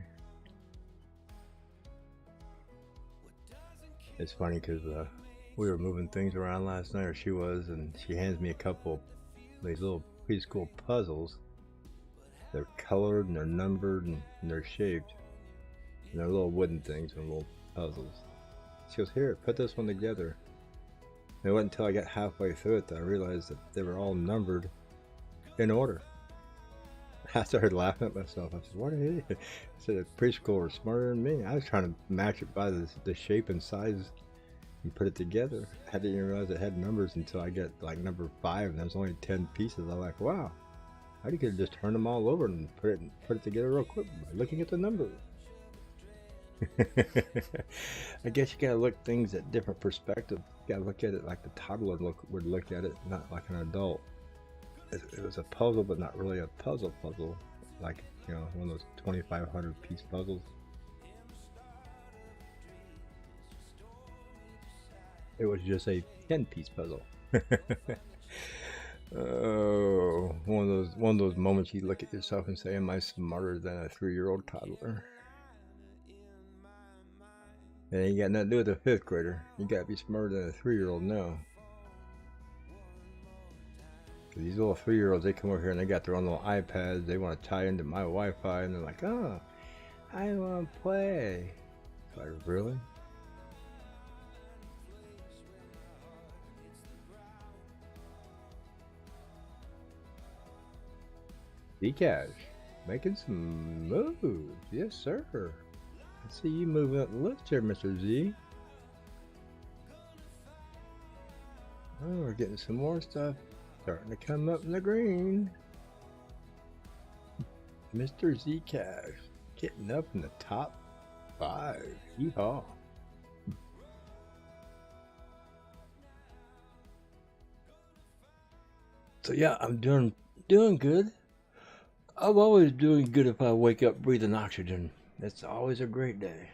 It's funny because we were moving things around last night, or she was, and she hands me a couple of these little preschool puzzles. They're colored and they're numbered and they're shaped. And they're little wooden things and little puzzles. She goes, here, put this one together. And it wasn't until I got halfway through it that I realized that they were all numbered in order. I started laughing at myself. I said, what are you? I said, the preschool were smarter than me. I was trying to match it by the shape and size and put it together. I didn't even realize it had numbers until I got like number 5 and there's only 10 pieces. I'm like, wow. I could have just turned them all over and put it together real quick by looking at the numbers. I guess you gotta look things at different perspectives. You gotta look at it like the toddler would look at it, not like an adult. It was a puzzle, but not really a puzzle, like, you know, one of those 2,500 piece puzzles. It was just a 10-piece puzzle. Oh, one of those moments you look at yourself and say, am I smarter than a 3-year-old toddler? It ain't got nothing to do with a 5th grader. You gotta be smarter than a 3-year-old now. Cause these little 3-year-olds, they come over here and they got their own little iPads. They want to tie into my Wi-Fi and they're like, oh, I want to play. It's like, really? Zcash, making some moves. Yes, sir. I see you moving up the list here, Mr. Z. Oh, we're getting some more stuff starting to come up in the green. Mr. Zcash getting up in the top 5. Yeehaw. So yeah, I'm doing good. I'm always doing good if I wake up breathing oxygen. It's always a great day.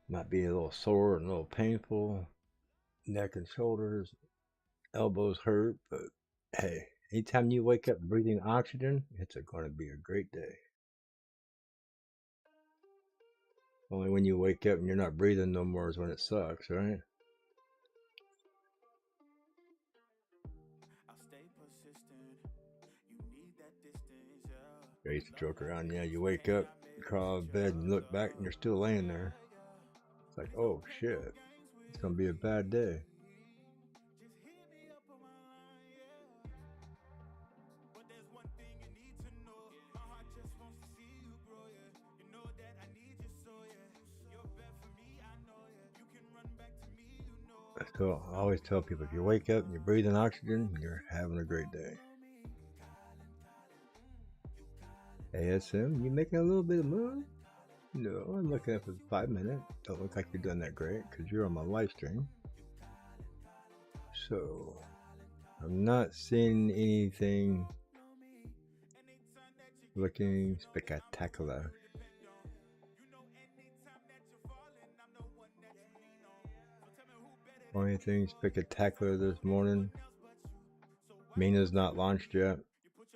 Might be a little sore and a little painful. Neck and shoulders, elbows hurt, but hey, anytime you wake up breathing oxygen, it's going to be a great day. Only when you wake up and you're not breathing no more is when it sucks, right? I used to joke around, yeah, you wake up, you crawl out of bed and look back and you're still laying there. It's like, oh shit, it's gonna be a bad day. So I always tell people, if you wake up and you're breathing oxygen, you're having a great day. ASM, you making a little bit of move? No, I'm looking at it for 5 minutes. Don't look like you're doing that great because you're on my live stream. So I'm not seeing anything looking spectacular. Only thing spectacular this morning, Mina's not launched yet.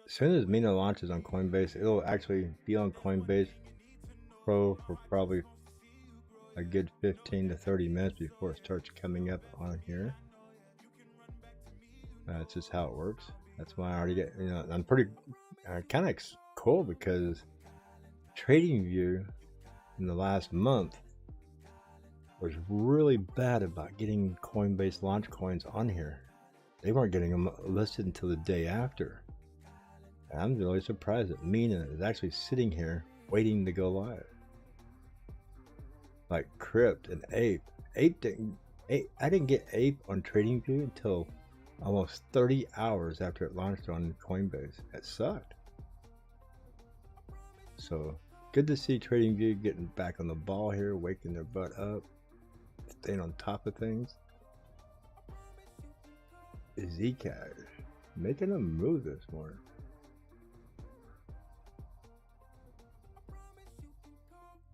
As soon as Mina launches on Coinbase, it'll actually be on Coinbase Pro for probably a good 15 to 30 minutes before it starts coming up on here. That's just how it works. That's why I already get, I'm pretty kind of cool because TradingView in the last month was really bad about getting Coinbase launch coins on here. They weren't getting them listed until the day after. And I'm really surprised that Mina is actually sitting here waiting to go live. Like Crypt and Ape. I didn't get Ape on TradingView until almost 30 hours after it launched on Coinbase. It sucked. So good to see TradingView getting back on the ball here, waking their butt up, staying on top of things. Zcash making a move this morning.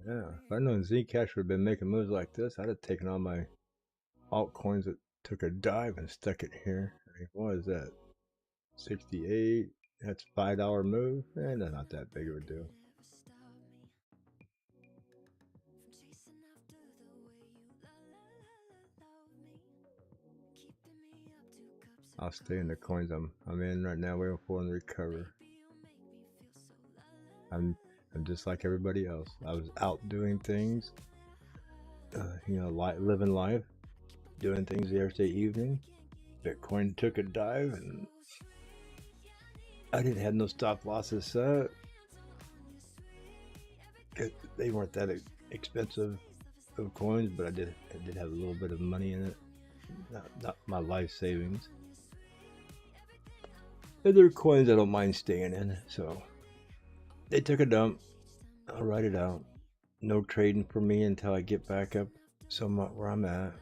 Yeah, if I'd known Zcash would have been making moves like this, I'd have taken all my altcoins that took a dive and stuck it here. What is that? 68. That's $5 move. And that's not that big of a deal. I'll stay in the coins I'm in right now, waiting for them to recover. I'm just like everybody else. I was out doing things, living life, doing things Thursday evening. Bitcoin took a dive, and I didn't have no stop losses set. They weren't that expensive of coins, but I did have a little bit of money in it. Not my life savings. There are coins I don't mind staying in, so they took a dump. I'll write it out. No trading for me until I get back up somewhat where I'm at.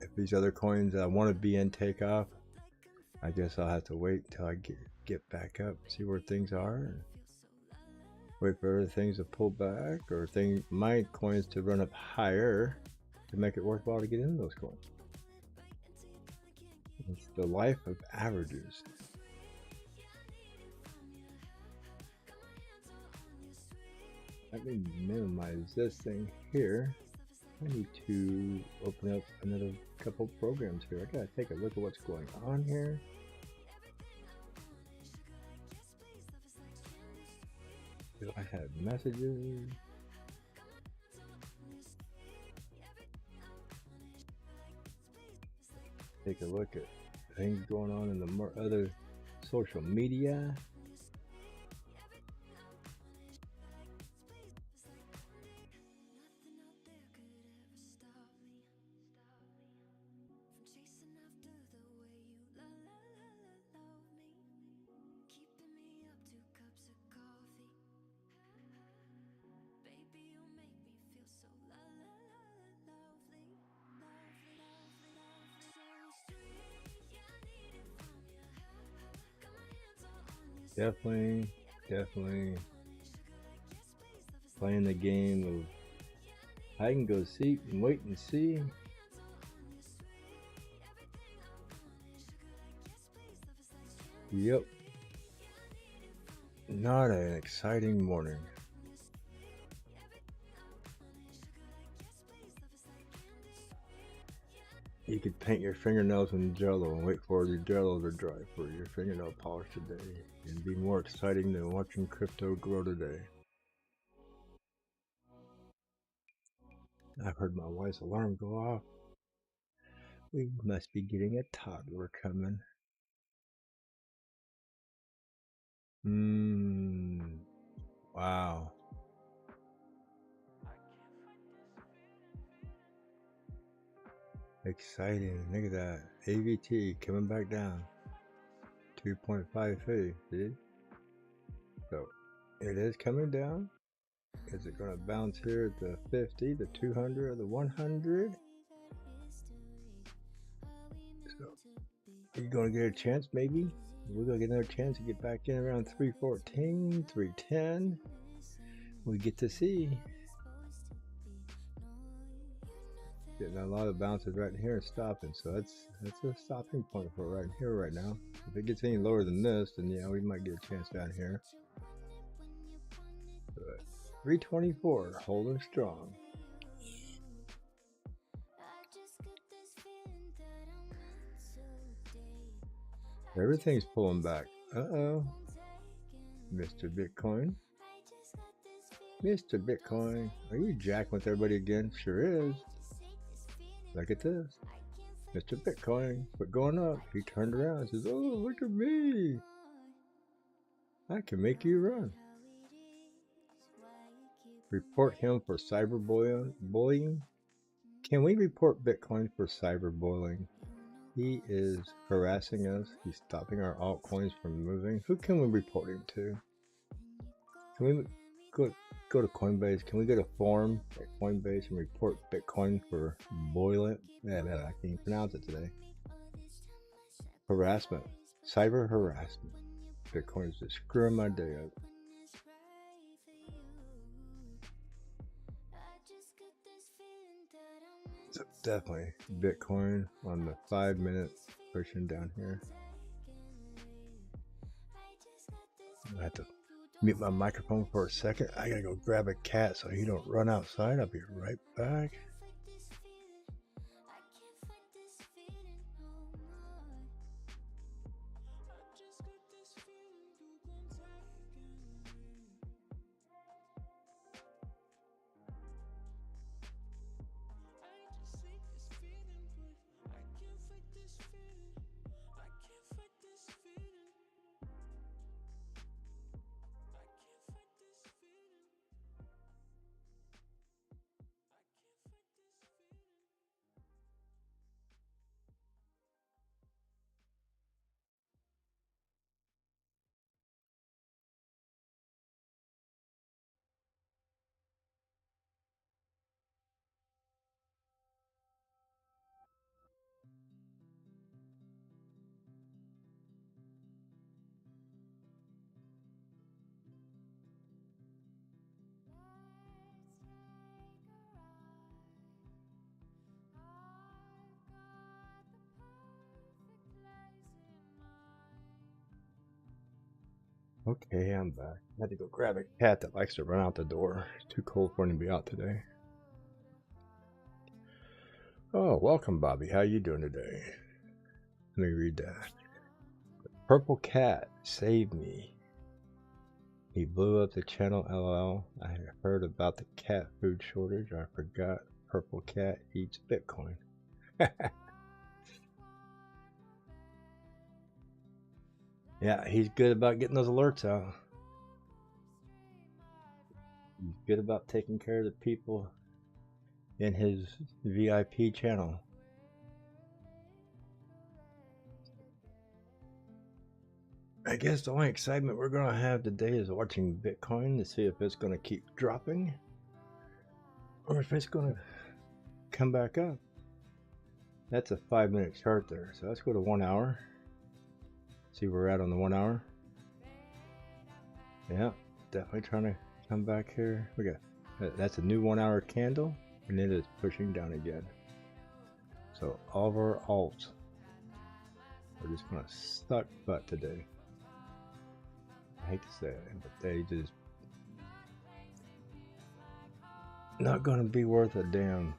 If these other coins I want to be in take off, I guess I'll have to wait until I get back up, see where things are, and wait for other things to pull back, or my coins to run up higher to make it worthwhile to get into those coins. It's the life of averages. Let me minimize this thing here. I need to open up another couple programs here. I gotta take a look at what's going on here. Do I have messages? Take a look at things going on in the other social media. Definitely playing the game of hide and go seek and wait and see. Yep. Not an exciting morning. You could paint your fingernails in Jello and wait for your Jello to dry for your fingernail polish today. It'd be more exciting than watching crypto grow today. I've heard my wife's alarm go off. We must be getting a toddler coming. Wow. Exciting. Look at that. AVT coming back down. 2.5 fee. See? So it is coming down. Is it going to bounce here at the 50, the 200, or the 100? So you gonna get a chance? Maybe we're gonna get another chance to get back in around 314, 310. We get to see. Getting a lot of bounces right here and stopping, so that's a stopping point for right here right now. If it gets any lower than this, then yeah, we might get a chance down here. But 324, holding strong. Everything's pulling back. Uh-oh. Mr. Bitcoin. Mr. Bitcoin. Are you jacking with everybody again? Sure is. Look at this. Mr. Bitcoin. Quit going up. He turned around and says, oh, look at me. I can make you run. Report him for cyberbullying. Can we report Bitcoin for cyberbullying? He is harassing us. He's stopping our altcoins from moving. Who can we report him to? Can we go to CoinBase? Can we get a form at CoinBase and report Bitcoin for bullying? Yeah, I can't even pronounce it today. Harassment. Cyber harassment. Bitcoin is just screwing my day up. So definitely Bitcoin on the 5-minute pushing down here. I have to mute my microphone for a second. I gotta go grab a cat so he don't run outside. I'll be right back. Okay, I'm back. I had to go grab a cat that likes to run out the door. It's too cold for him to be out today. Oh, welcome, Bobby. How you doing today? Let me read that. Purple cat saved me. He blew up the channel, LOL. I heard about the cat food shortage. I forgot purple cat eats Bitcoin. Yeah, he's good about getting those alerts out. He's good about taking care of the people in his VIP channel. I guess the only excitement we're going to have today is watching Bitcoin to see if it's going to keep dropping or if it's going to come back up. That's a 5-minute chart there. So let's go to 1 hour. See where we're at on the 1 hour. Yeah, definitely trying to come back here. We got that's a new 1 hour candle, and it is pushing down again. So all of our alts, we're just gonna suck butt today. I hate to say it, but they just not gonna be worth a damn.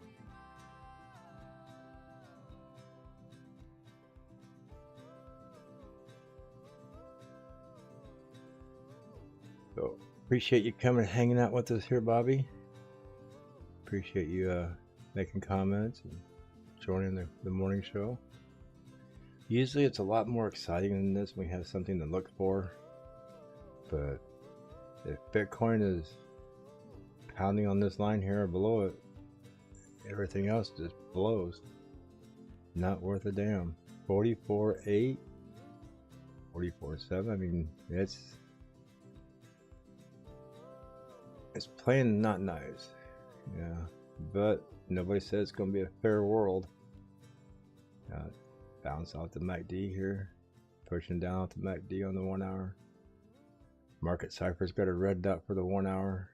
So appreciate you coming and hanging out with us here, Bobby. Appreciate you making comments and joining the morning show. Usually it's a lot more exciting than this when we have something to look for. But if Bitcoin is pounding on this line here or below it, everything else just blows. Not worth a damn. 44.8, 44.7. I mean, it's playing not nice. Yeah, but nobody says it's going to be a fair world. Bounce off the MACD here. Pushing down off the MACD on the 1 hour. Market Cipher's got a red dot for the 1 hour.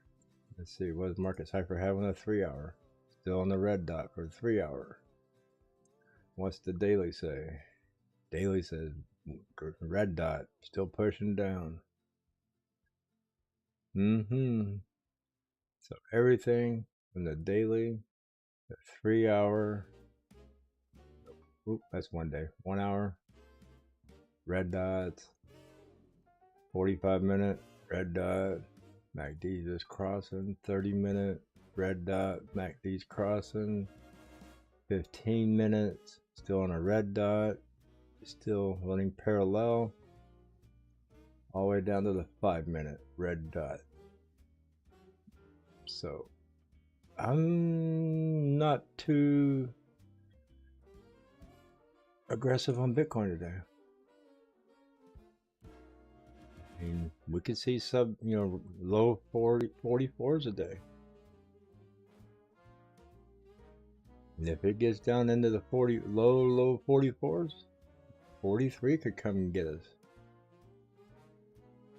Let's see, what does Market Cipher have on the 3 hour? Still on the red dot for the 3 hour. What's the daily say? Daily says red dot, still pushing down. So everything from the daily, the 3 hour, that's 1 day, 1 hour, red dots, 45-minute, red dot, MACD just crossing, 30-minute, red dot, MACD's crossing, 15 minutes, still on a red dot, still running parallel, all the way down to the 5-minute red dot. So I'm not too aggressive on Bitcoin today. I mean, we could see low 44s a day. And if it gets down into the low 44s, 43 could come and get us.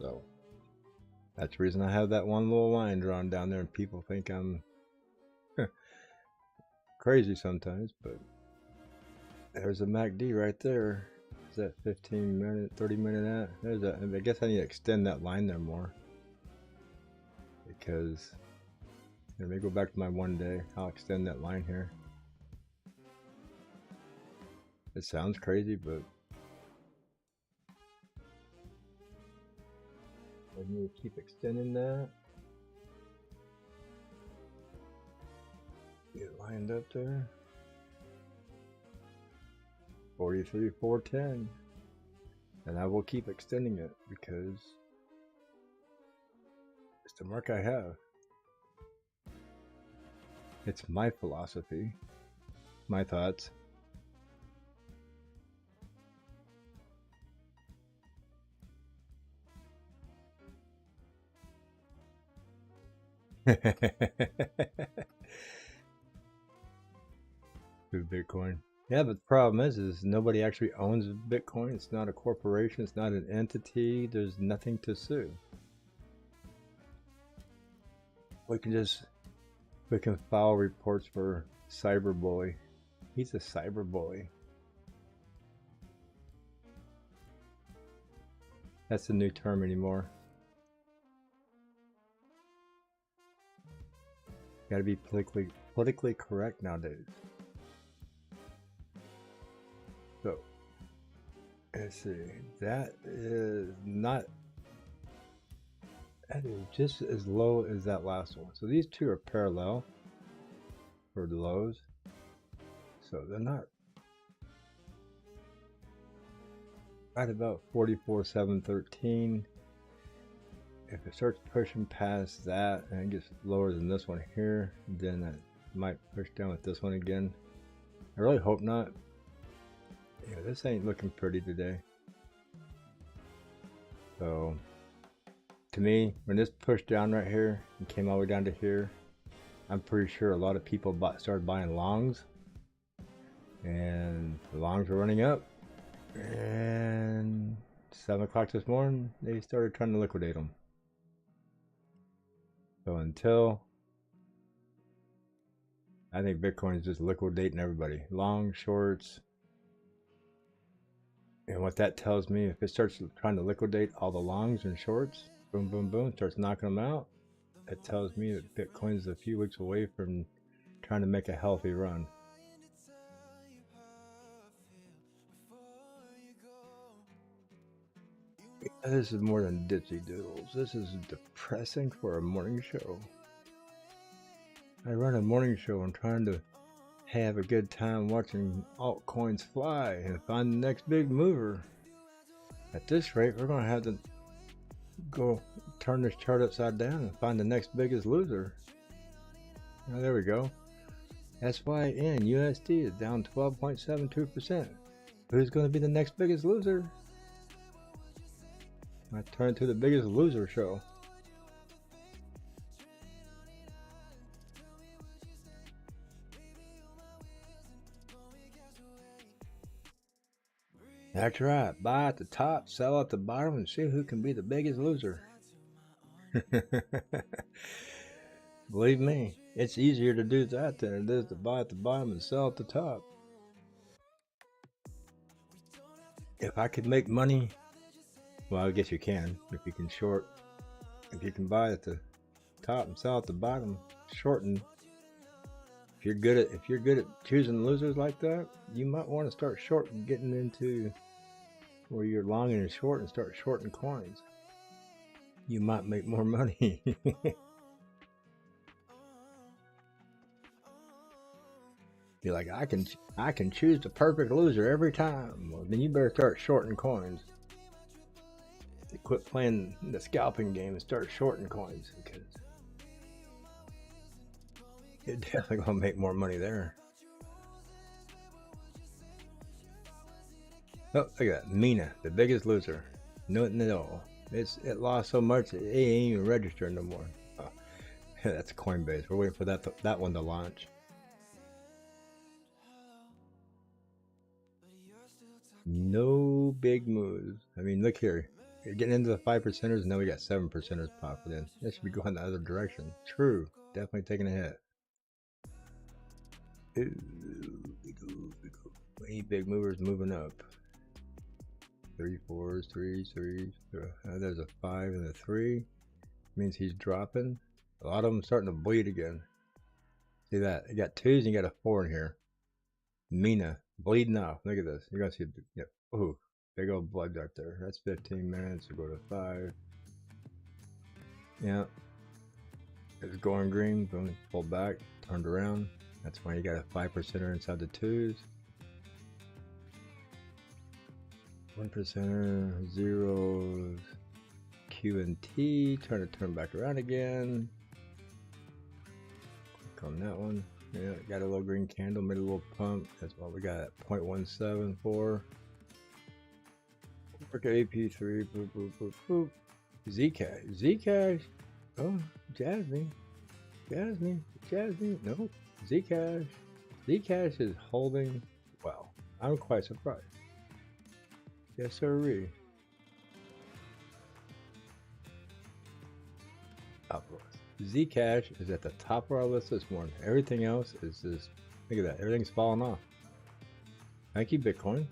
So that's the reason I have that one little line drawn down there, and people think I'm crazy sometimes, but there's a MACD right there. Is that 15-minute, 30-minute at? There's that. I guess I need to extend that line there more, because let me go back to my 1 day. I'll extend that line here. It sounds crazy, but I need to keep extending that. Get it lined up there. 43,410. And I will keep extending it because it's the mark I have. It's my philosophy, my thoughts. Bitcoin. Yeah, but the problem is nobody actually owns Bitcoin. It's not a corporation. It's not an entity. There's nothing to sue. We can file reports for cyberbully. He's a cyberbully. That's the new term anymore. Got to be politically correct nowadays. So, let's see. That is just as low as that last one. So these two are parallel for the lows. So they're not right about 44,713. If it starts pushing past that and it gets lower than this one here, then it might push down with this one again. I really hope not. Yeah, this ain't looking pretty today. So, to me, when this pushed down right here and came all the way down to here, I'm pretty sure a lot of people started buying longs. And the longs were running up. And 7 o'clock this morning, they started trying to liquidate them. So until, I think Bitcoin is just liquidating everybody. Long, shorts. And what that tells me, if it starts trying to liquidate all the longs and shorts, boom, boom, boom, starts knocking them out, it tells me that Bitcoin is a few weeks away from trying to make a healthy run. This is more than dipsy doodles. This is depressing for a morning show. I run a morning show. I'm trying to have a good time watching altcoins fly and find the next big mover. At this rate, we're going to have to go turn this chart upside down and find the next biggest loser. Oh, there we go. SYN USD is down 12.72%. Who's going to be the next biggest loser? I turn to the biggest loser show. That's right. Buy at the top, sell at the bottom, and see who can be the biggest loser. Believe me, it's easier to do that than it is to buy at the bottom and sell at the top. If I could make money, well, I guess you can. If you can short, if you can buy at the top and sell at the bottom, shorten. If you're good at choosing losers like that, you might want to start shorting, getting into where you're long and short and start shorting coins. You might make more money. You're like, I can choose the perfect loser every time. Well, then you better start shorting coins. You quit playing the scalping game and start shorting coins, because you're definitely gonna make more money there. Oh, look at that, Mina, the biggest loser. Nothing at all. It lost so much it ain't even registering no more. Oh, that's CoinBase. We're waiting for that one to launch. No big moves. I mean, look here. You're getting into the 5%ers, and now we got 7%ers popping in. That should be going the other direction. True. Definitely taking a hit. Ooh, any big movers moving up. 3 4s, 3s, 3s. There's a 5 and a 3. Means he's dropping. A lot of them starting to bleed again. See that? You got 2s and you got a 4 in here. Mina bleeding off. Look at this. You're gonna see. Yep. Ooh, big old blood right there. That's 15 minutes. We'll go to 5. Yeah. It's going green. Boom. Pulled back. Turned around. That's why you got a 5%er inside the 2s. 1%er, zeros, Q and T. Turn back around again. Click on that one. Yeah, got a little green candle, made a little pump. That's what we got at 0.17 for. Work AP3, boop, boop, boop, boop. Zcash. Oh, Jasmine. Nope. Zcash. Zcash is holding well. I'm quite surprised. Yes, sirree. Zcash is at the top of our list this morning. Everything else is just, look at that, everything's falling off. Thank you, Bitcoin.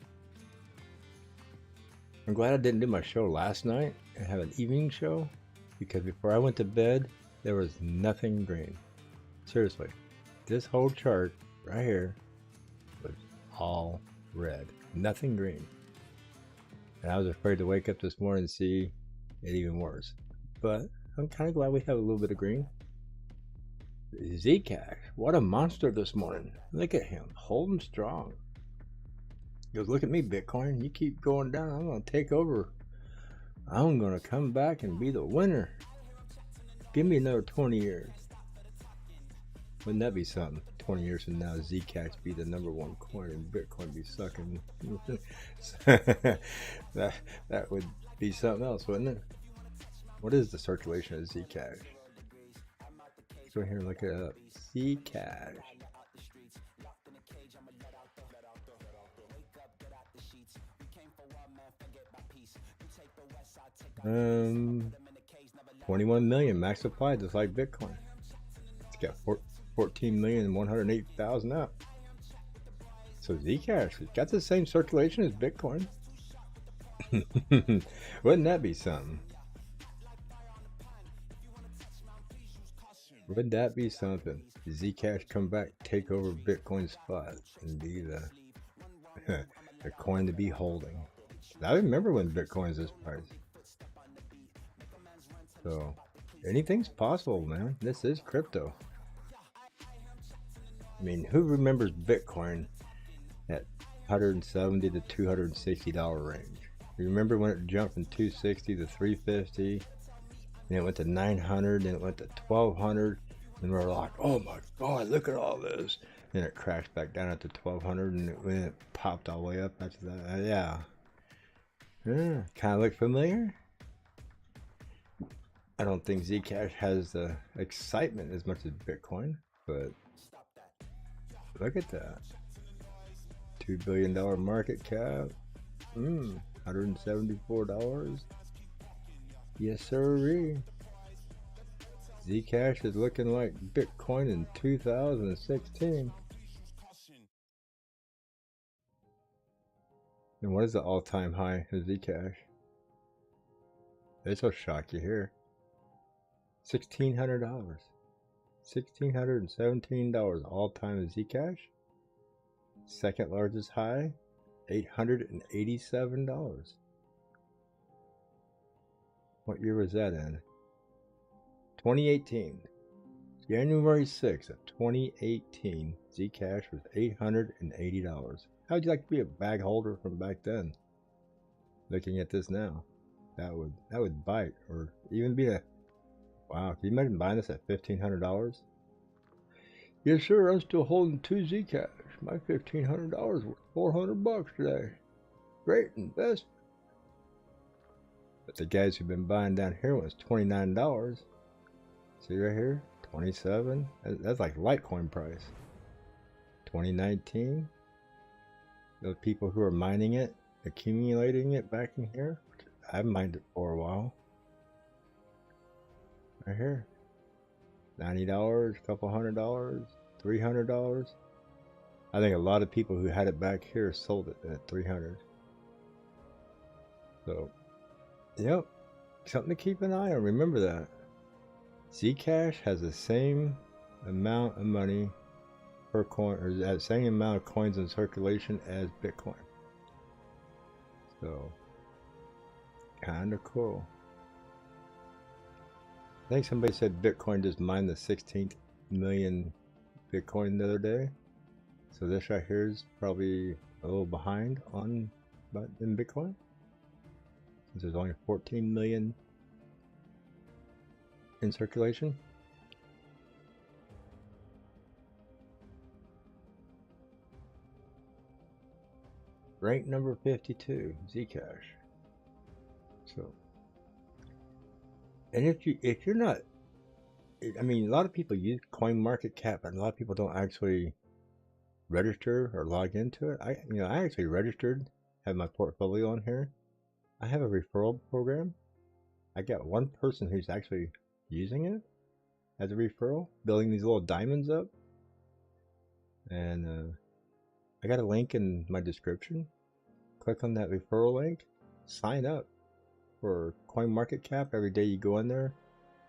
I'm glad I didn't do my show last night and have an evening show, because before I went to bed, there was nothing green. Seriously, this whole chart right here was all red, nothing green. And I was afraid to wake up this morning and see it even worse. But I'm kind of glad we have a little bit of green. Zcash, what a monster this morning. Look at him, holding strong. He goes, look at me, Bitcoin. You keep going down, I'm going to take over. I'm going to come back and be the winner. Give me another 20 years. Wouldn't that be something? 20 years from now, Zcash be the #1 coin and Bitcoin be sucking. that would be something else, wouldn't it? What is the circulation of Zcash? Let's go here and look it up. Zcash. Um, 21 million max supply, just like Bitcoin. It's got 14,108,000 up. So Zcash has got the same circulation as Bitcoin. Wouldn't that be something? Would that be something? Zcash come back, take over Bitcoin's spot, and be the the coin to be holding. I remember when Bitcoin's this price. So anything's possible, man. This is crypto. I mean, who remembers Bitcoin at $170 to $260 range? You remember when it jumped from 260 to 350, and it went to 900, and it went to 1200, and we're like, oh my god, look at all this. Then it crashed back down to 1200, and it popped all the way up after that. Yeah, kind of look familiar. I don't think Zcash has the excitement as much as Bitcoin, but look at that. $2 billion market cap. $174. Yes, sirree. Zcash is looking like Bitcoin in 2016. And what is the all-time high of Zcash? This will shock you here. $1,600. $1,617 all-time Zcash. Second largest high, $887. What year was that in? 2018. January 6th of 2018, Zcash was $880. How would you like to be a bag holder from back then? Looking at this now, that would bite, or even be a wow. Can you imagine buying this at $1,500? Yes, sir. I'm still holding 2 Zcash. My $1,500 worth $400 today. Great investment. But the guys who've been buying down here was $29. See right here, 27. That's like Litecoin price. 2019. Those people who are mining it, accumulating it back in here. I've mined it for a while. Right here, $90, a couple $100, $300. I think a lot of people who had it back here sold it at $300. So, yep, something to keep an eye on. Remember that. Zcash has the same amount of money per coin, or the same amount of coins in circulation as Bitcoin. So, kind of cool. I think somebody said Bitcoin just mined the 16th million Bitcoin the other day. So this right here is probably a little behind in Bitcoin, since there's only 14 million in circulation. Rank number 52, Zcash. So, and if you're not, I mean, a lot of people use CoinMarketCap, and a lot of people don't actually register or log into it. I actually registered, have my portfolio on here. I have a referral program. I got one person who's actually using it as a referral, building these little diamonds up. And I got a link in my description. Click on that referral link, sign up for CoinMarketCap. Every day you go in there,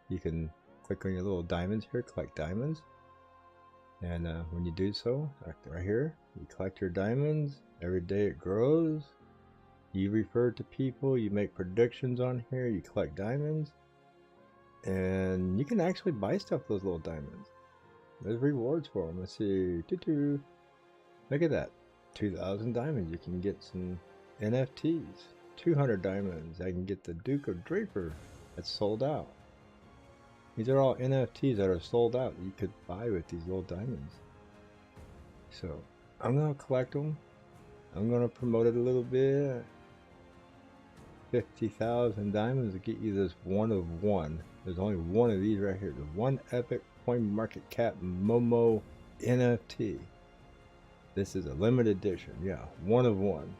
you can click on your little diamonds here, collect diamonds. And when you do so, right here, you collect your diamonds. Every day it grows. You refer to people, you make predictions on here, you collect diamonds. And you can actually buy stuff with those little diamonds. There's rewards for them. Let's see. Look at that. 2,000 diamonds. You can get some NFTs. 200 diamonds. I can get the Duke of Draper that's sold out. These are all NFTs that are sold out you could buy with these little diamonds. So I'm going to collect them. I'm going to promote it a little bit. 50,000 diamonds to get you this one of one. There's only one of these right here. The one epic CoinMarketCap Momo NFT. This is a limited edition. Yeah, one of one.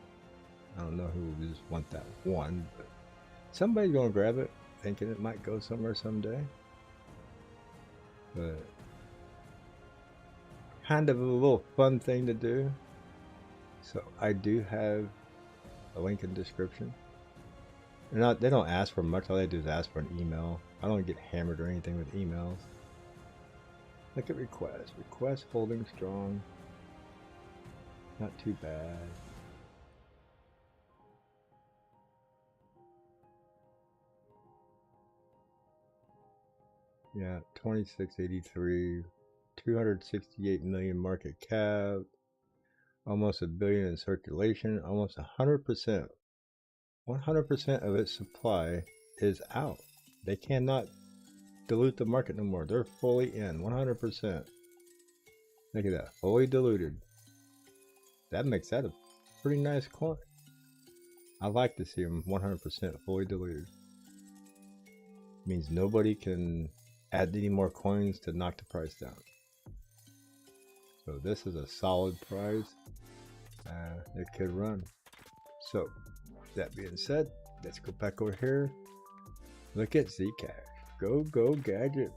I don't know who would just want that one, but somebody's going to grab it, thinking it might go somewhere someday. But kind of a little fun thing to do. So I do have a link in the description. They don't ask for much. All they do is ask for an email. I don't get hammered or anything with emails. Look at requests. Request holding strong. Not too bad. Yeah, 2683, 268 million market cap, almost $1 billion in circulation, almost 100%. 100% of its supply is out. They cannot dilute the market no more. They're fully in, 100%. Look at that, fully diluted. That makes that a pretty nice coin. I like to see them 100% fully diluted. Means nobody can add any more coins to knock the price down. So this is a solid price. It could run. So that being said, let's go back over here. Look at Zcash. Go, go, gadget.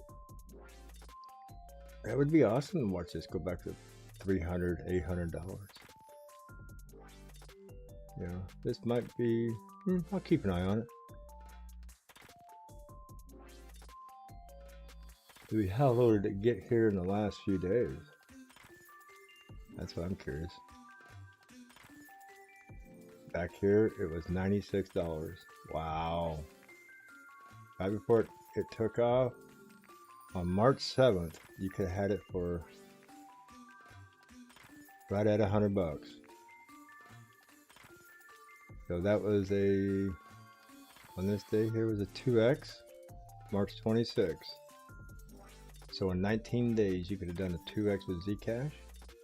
That would be awesome to watch this go back to $300, $800. You know, this might be, I'll keep an eye on it. How low did it get here in the last few days? That's what I'm curious. Back here, it was $96. Wow. Right before it took off, on March 7th, you could have had it for right at $100. So that was on this day here was a 2x, March 26th. So in 19 days, you could have done a 2x with Zcash.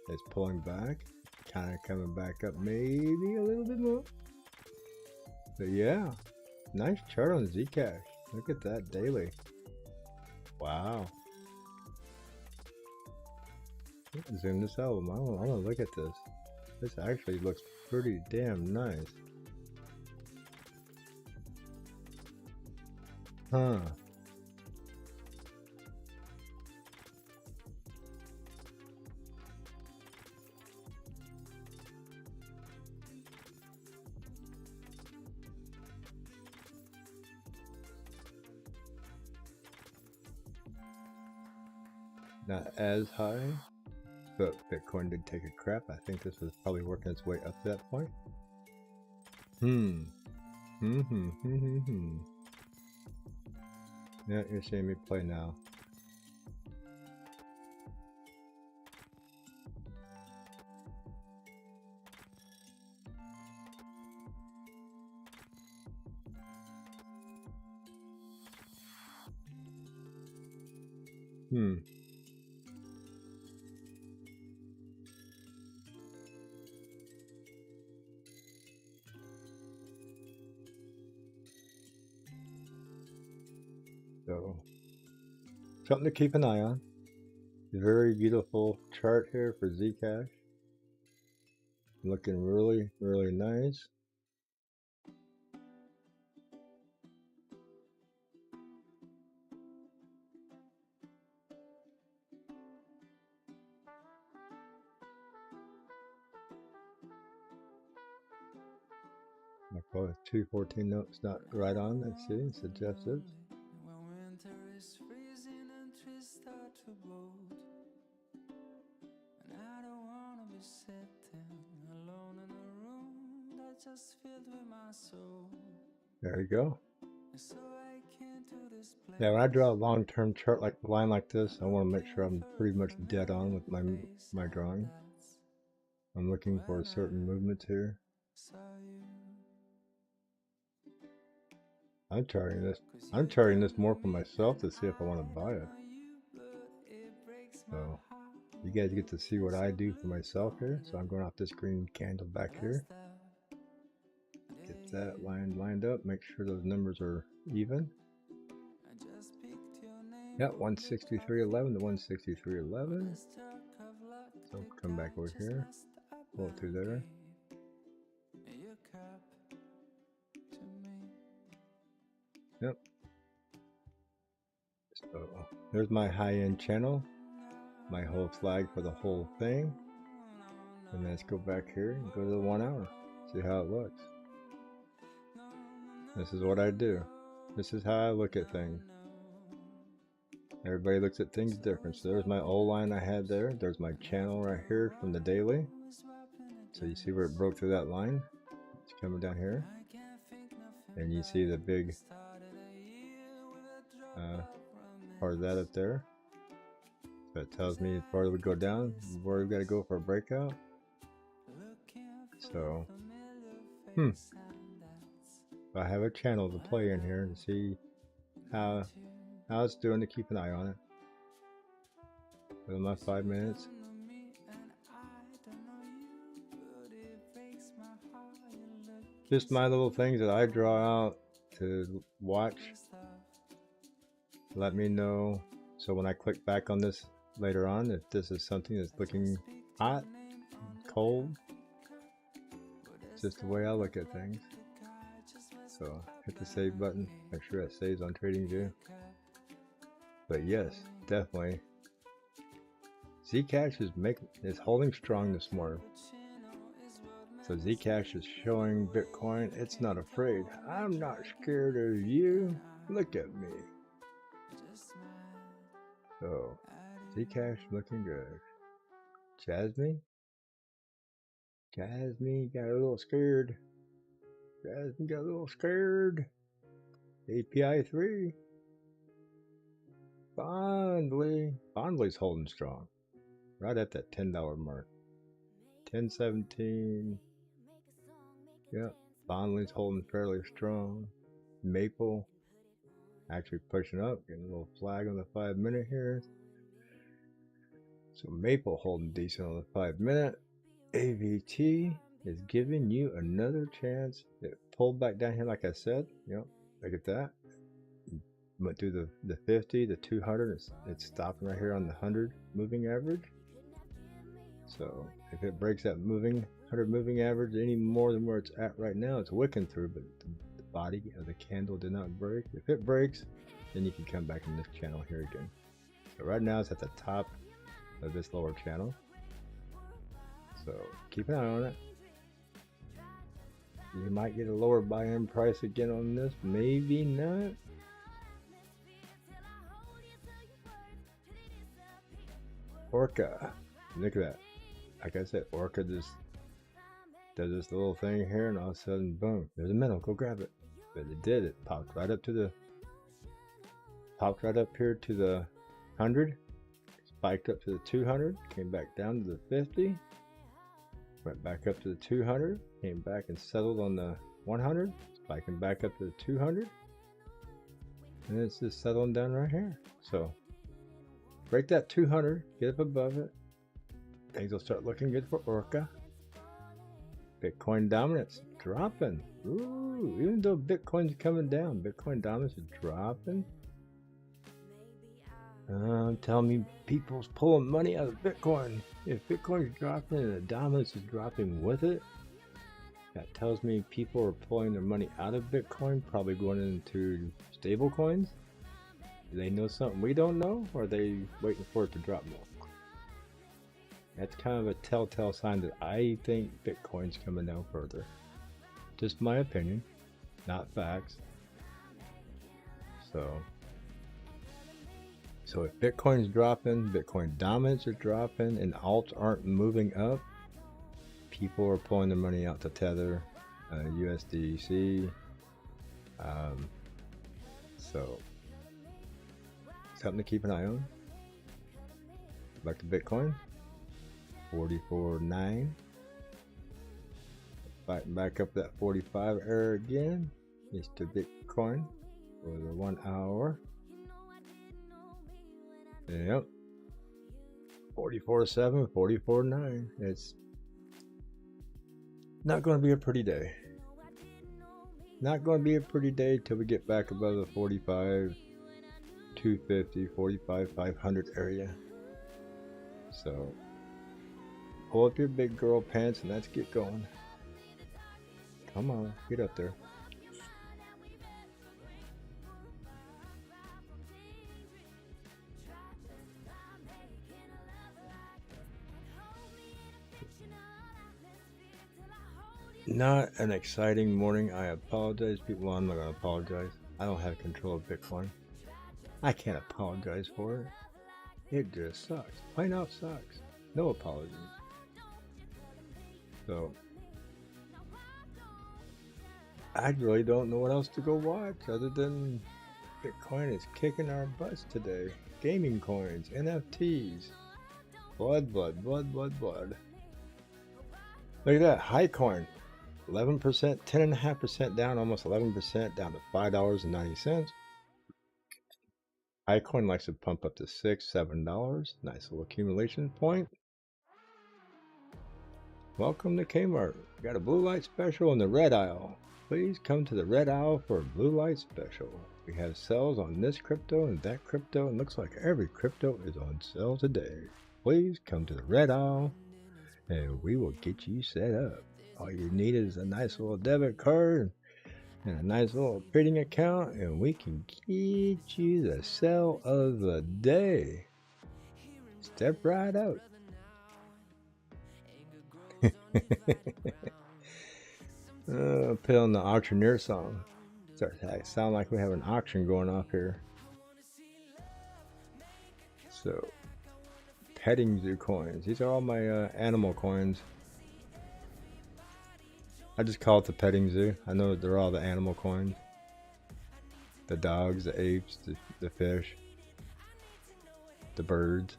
It's pulling back, kind of coming back up maybe a little bit more. But yeah, nice chart on Zcash. Look at that daily. Wow. Zoom this out. I want to look at this. This actually looks pretty damn nice. Huh. Not as high, but Bitcoin did take a crap. I think this was probably working its way up to that point. Yeah, you're seeing me play now. So, something to keep an eye on. Very beautiful chart here for Zcash. Looking really, really nice. My call is 214 notes not right on. Let's see, suggested. There you go. Yeah, when I draw a long-term chart like line like this, I want to make sure I'm pretty much dead on with my drawing. I'm looking for certain movements here. I'm charting this more for myself to see if I want to buy it. So you guys get to see what I do for myself here. So I'm going off this green candle back here. Get that line lined up, make sure those numbers are even. Yeah, 163.11 to 163.11. So come back over here, pull it through there. Yep. So there's my high-end channel, my whole flag for the whole thing. And let's go back here and go to the 1 hour, see how it looks. This is what I do. This is how I look at things. Everybody looks at things different. So there's my old line I had there. There's my channel right here from the daily. So you see where it broke through that line? It's coming down here. And you see the big part of that up there. So it tells me as far as we go down, where we've got to go for a breakout. So, I have a channel to play in here to see how it's doing, to keep an eye on it. With my 5 minutes. Just my little things that I draw out to watch. Let me know. So when I click back on this later on, if this is something that's looking hot, cold, it's just the way I look at things. So hit the save button, make sure it saves on TradingView. But yes, definitely, Zcash is holding strong this morning. So Zcash is showing Bitcoin it's not afraid. I'm not scared of you. Look at me. So Zcash looking good. Jasmine got a little scared. Jasmine got a little scared. API 3. Bondly's holding strong. Right at that $10 mark. 10.17. Yep. Bondly's holding fairly strong. Maple actually pushing up, getting a little flag on the 5-minute here. So Maple holding decent on the 5-minute. AVT is giving you another chance. It pulled back down here, like I said. Yep. Look at that. Went through the 50, the 200. It's stopping right here on the 100 moving average. So if it breaks that 100 moving average any more than where it's at right now, it's wicking through, but the body of the candle did not break. If it breaks, then you can come back in this channel here again. So right now it's at the top of this lower channel. So keep an eye on it. You might get a lower buy-in price again on this, maybe not. Orca, look at that. Like I said, Orca just does this little thing here, and all of a sudden, boom, there's a minnow. Go grab it. But it did. It popped right up here to the 100, spiked up to the 200, came back down to the 50, went back up to the 200, came back and settled on the 100, spiking back up to the 200, and it's just settling down right here. So break that 200, get up above it. Things will start looking good for Orca. Bitcoin dominance dropping. Ooh, even though Bitcoin's coming down, Bitcoin dominance is dropping. Tell me people's pulling money out of Bitcoin. If Bitcoin's dropping and the dominance is dropping with it, that tells me people are pulling their money out of Bitcoin, probably going into stable coins. Do they know something we don't know, or are they waiting for it to drop more? That's kind of a telltale sign that I think Bitcoin's coming down further. Just my opinion, not facts. So if Bitcoin's dropping, Bitcoin dominance is dropping, and alts aren't moving up, people are pulling their money out to Tether, USDC. So something to keep an eye on. Back to Bitcoin. 44.9. Fighting back up that 45 area again. Mr. Bitcoin for the 1 hour. Yep. 44.7, 44.9. It's not going to be a pretty day. Not going to be a pretty day till we get back above the 45, 250, 45, 500 area. So pull up your big girl pants and let's get going. Come on, get up there. Not an exciting morning. I apologize, people. Well, I'm not going to apologize. I don't have control of Bitcoin. I can't apologize for it. It just sucks. Plain out sucks. No apologies. So I really don't know what else to go watch other than Bitcoin is kicking our butts today. Gaming coins, NFTs, blood. Look at that, high coin, 11%, 10.5% down, almost 11% down to $5.90. High coin likes to pump up to $6, $7. Nice little accumulation point. Welcome to Kmart. We got a blue light special in the red aisle. Please come to the red aisle for a blue light special. We have sales on this crypto and that crypto, and looks like every crypto is on sale today. Please come to the red aisle and we will get you set up. All you need is a nice little debit card, and a nice little trading account, and we can get you the sell of the day. Step right out. Put on the auctioneer song. Starts to sound like we have an auction going off here. So, petting zoo coins. These are all my animal coins. I just call it the petting zoo. I know they're all the animal coins. The dogs, the apes, the fish, the birds.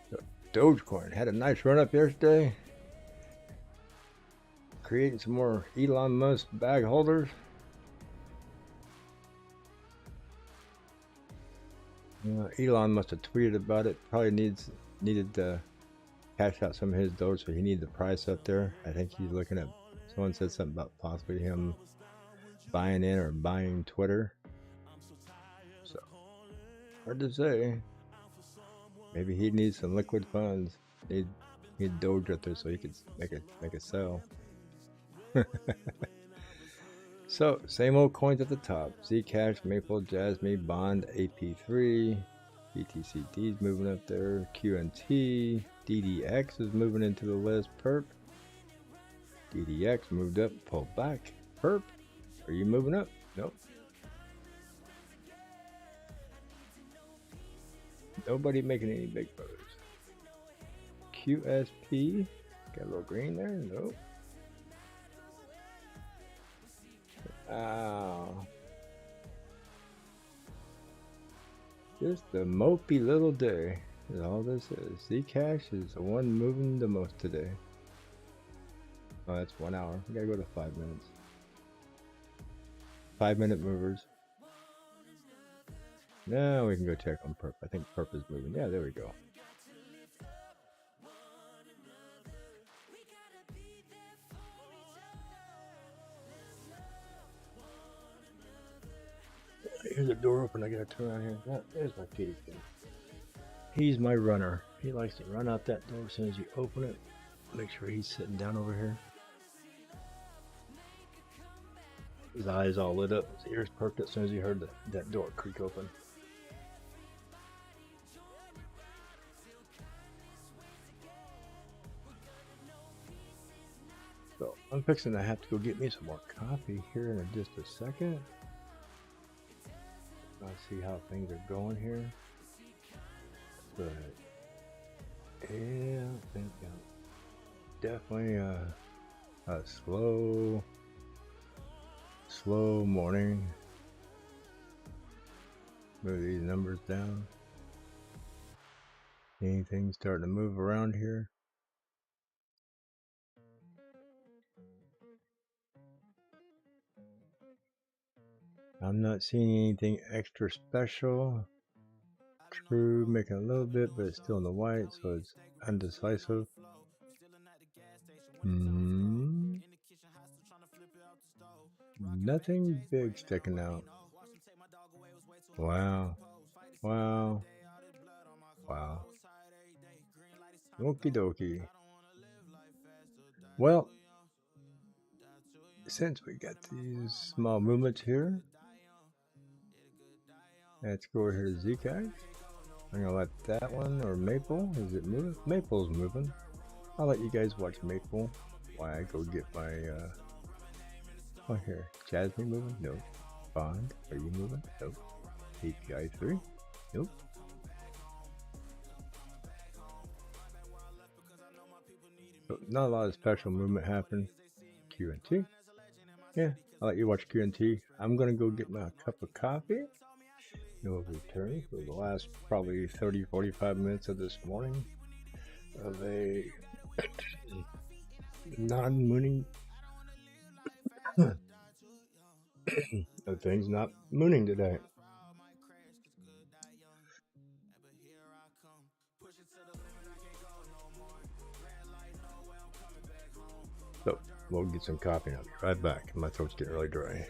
So, Dogecoin had a nice run up yesterday. Creating some more Elon Musk bag holders. Elon must have tweeted about it. Probably needed to cash out some of his Doge, so he needed the price up there. I think he's looking at. Someone said something about possibly him buying in or buying Twitter. So hard to say. Maybe he needs some liquid funds. Need Doge up there so he could make a sell. So same old coins at the top: Zcash, Maple, Jasmine, Bond, AP3, BTCD is moving up there. QNT, DDX is moving into the list. Perp. DDX moved up, pulled back. Perp. Are you moving up? Nope. Nobody making any big moves. QSP. Got a little green there? Nope. Ow. Just a mopey little day is all this is. Zcash is the one moving the most today. Oh, that's 1 hour. We gotta go to 5 minutes. 5-minute movers. Now we can go check on Perp. I think Perp is moving. Yeah, there we go. Here's the door open. I gotta turn around here. Oh, there's my kitty. He's my runner. He likes to run out that door as soon as you open it. Make sure he's sitting down over here. His eyes all lit up. His ears perked as soon as he heard that door creak open. So I'm fixing to have to go get me some more coffee here in just a second. I'll see how things are going here. But yeah, I think definitely a slow morning. Move these numbers down. Anything starting to move around here? I'm not seeing anything extra special. True, making a little bit, but it's still in the white, so it's undecisive. Nothing big sticking out. Wow. Wow. Wow. Okie dokie. Well, since we got these small movements here, let's go over here to Zcash. I'm gonna let that one, or Maple, is it moving? Maple's moving. I'll let you guys watch Maple while I go get my, oh here, Jasmine moving? No. Bond, are you moving? Nope. API 3? Nope. So not a lot of special movement happened. QNT. Yeah, I'll let you watch QNT. I'm gonna go get my cup of coffee. We'll return for the last probably 30-45 minutes of this morning of a non-mooning of things not mooning today. So we'll get some coffee and I'll be right back. My throat's getting really dry.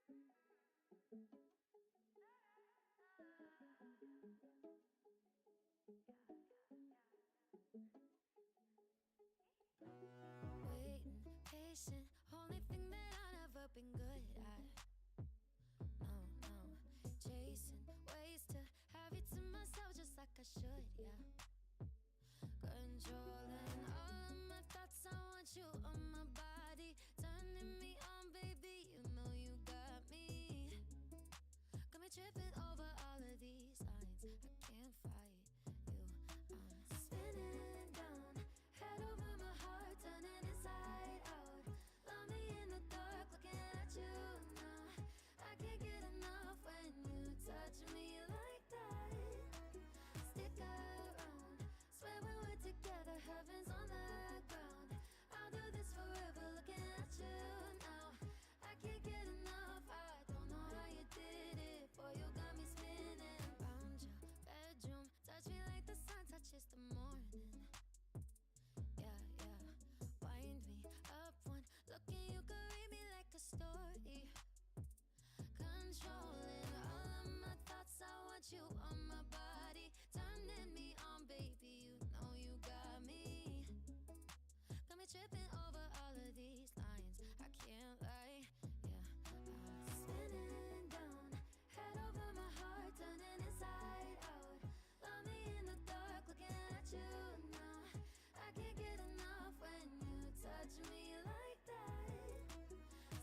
Waiting, patient, only thing that I've never been good at. No, chasing ways to have you to myself just like I should, yeah. Controlling all of my thoughts, I want you on my body. Turning me on, baby, you know you got me. Got me tripping over all of these lines, I can't fight you. I'm spinning down, head over my heart, turning inside out. Love me in the dark, looking at you now. I can't get enough when you touch me like that. Stick around, swear when we're together, heaven's on the ground. I'll do this forever, looking at you now. I can't get enough, I don't know how you did it. Boy, you got me spinning. Found your bedroom, touch me like the sun touches the morning. Yeah, wind me up one look and you could read me like a story. Controlling all of my thoughts, I want you on my body. Turning me on, baby, you know you got me. Got me tripping over all of these lines, I can't lie, yeah. I'm spinning down, head over my heart, turning inside out. Love me in the dark, looking at you now. I can't get enough when you touch me like that.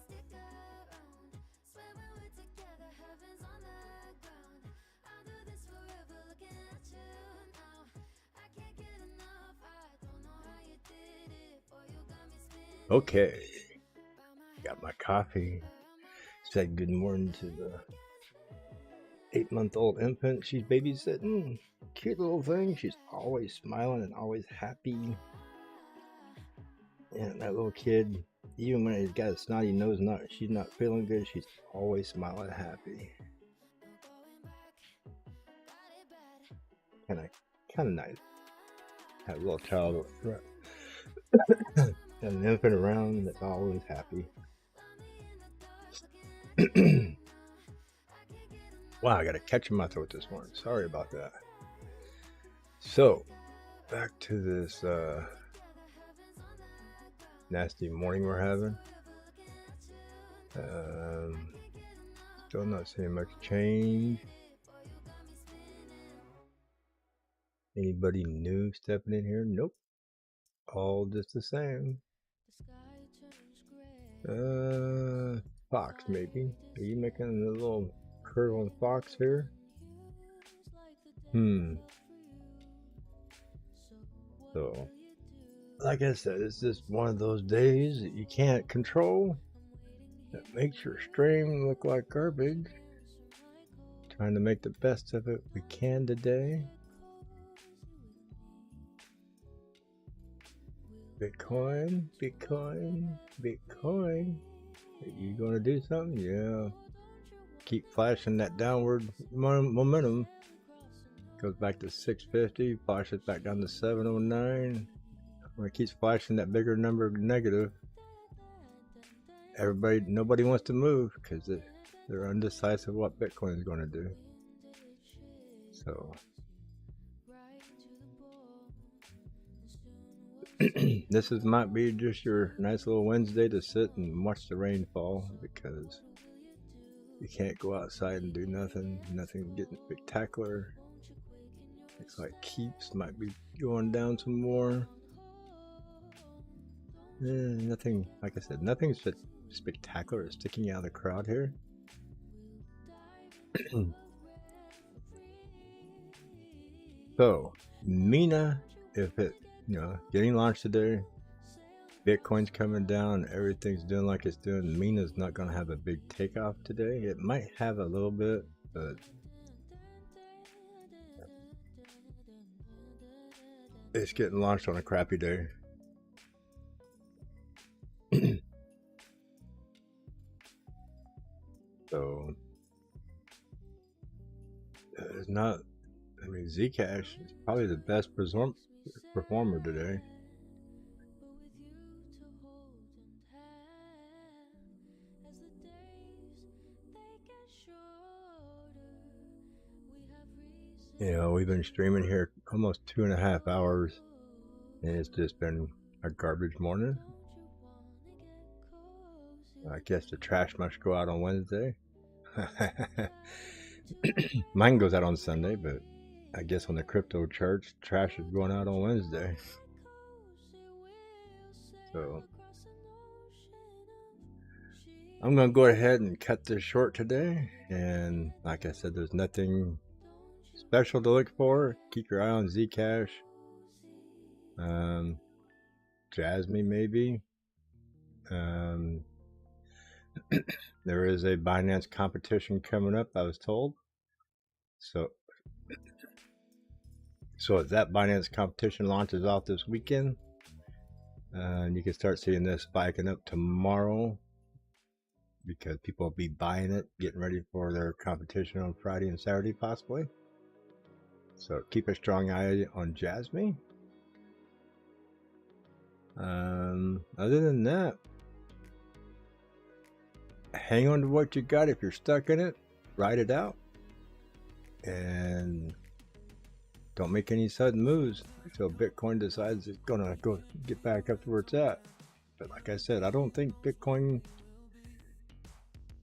Stick around, swear when we're together, heaven's on the ground. I'll do this forever, looking at you now. I can't get enough, I don't know how you did it. Boy, you got me spinning. Okay, got my coffee. Said good morning to the 8-month-old infant she's babysitting. Cute little thing. She's always smiling and always happy. And that little kid, even when he's got a snotty nose, she's not feeling good, she's always smiling and happy. Kind of nice. Have a little child, an infant around that's always happy. Wow, I got a catch in my throat this morning. Sorry about that. So, back to this nasty morning we're having. Still not seeing much change. Anybody new stepping in here? Nope. All just the same. Fox maybe. Are you making a little curve on Fox here? So, like I said, it's just one of those days that you can't control. That makes your stream look like garbage. Trying to make the best of it we can today. Bitcoin. Are you gonna do something? Yeah. Keep flashing that downward momentum. Goes back to 650, flashes back down to 709. When it keeps flashing that bigger number negative, nobody wants to move because they're undecisive what Bitcoin is going to do. So this might be just your nice little Wednesday to sit and watch the rain fall, because you can't go outside and do nothing getting spectacular. Looks like Keeps might be going down some more. Nothing, like I said, nothing spectacular is sticking out of the crowd here. So, Mina, if it, getting launched today, Bitcoin's coming down, everything's doing like it's doing, Mina's not going to have a big takeoff today. It might have a little bit, but it's getting launched on a crappy day. So, it's not, Zcash is probably the best performer today. You know, we've been streaming here almost 2.5 hours, and it's just been a garbage morning. I guess the trash must go out on Wednesday. Mine goes out on Sunday, but I guess on the crypto charts, trash is going out on Wednesday. So I'm going to go ahead and cut this short today. And like I said, there's nothing special to look for. Keep your eye on Zcash. Jasmine maybe. There is a Binance competition coming up, I was told. So as that Binance competition launches off this weekend, you can start seeing this spiking up tomorrow because people will be buying it, getting ready for their competition on Friday and Saturday possibly. So keep a strong eye on Jasmine. Other than that, hang on to what you got. If you're stuck in it, ride it out. And don't make any sudden moves until Bitcoin decides it's gonna go get back up to where it's at. But like I said, I don't think Bitcoin,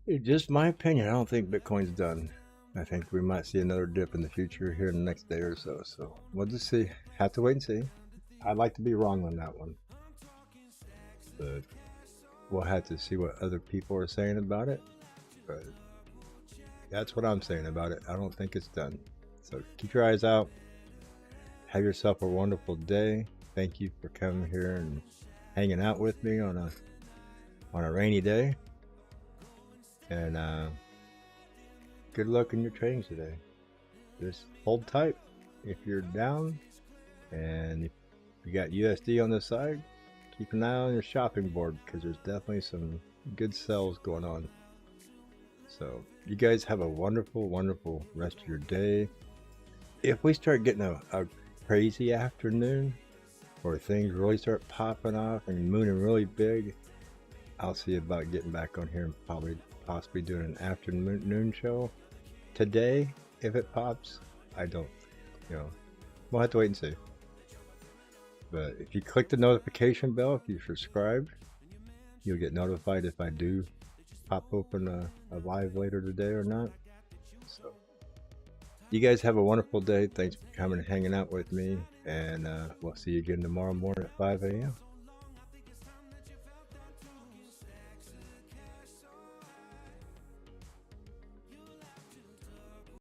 it's just my opinion, I don't think Bitcoin's done. I think we might see another dip in the future here in the next day or so. So we'll just see. Have to wait and see. I'd like to be wrong on that one, but we'll have to see what other people are saying about it. But that's what I'm saying about it. I don't think it's done. So keep your eyes out. Have yourself a wonderful day. Thank you for coming here and hanging out with me on a rainy day. And good luck in your tradings today. Just hold tight if you're down, and if you got USD on the side, keep an eye on your shopping board because there's definitely some good sells going on. So you guys have a wonderful, wonderful rest of your day. If we start getting a crazy afternoon or things really start popping off and mooning really big, I'll see about getting back on here and possibly doing an afternoon show today. If it pops, I don't, we'll have to wait and see. But if you click the notification bell, if you're subscribed, you'll get notified if I do pop open a live later today or not. So you guys have a wonderful day. Thanks for coming and hanging out with me, and we'll see you again tomorrow morning at 5 a.m.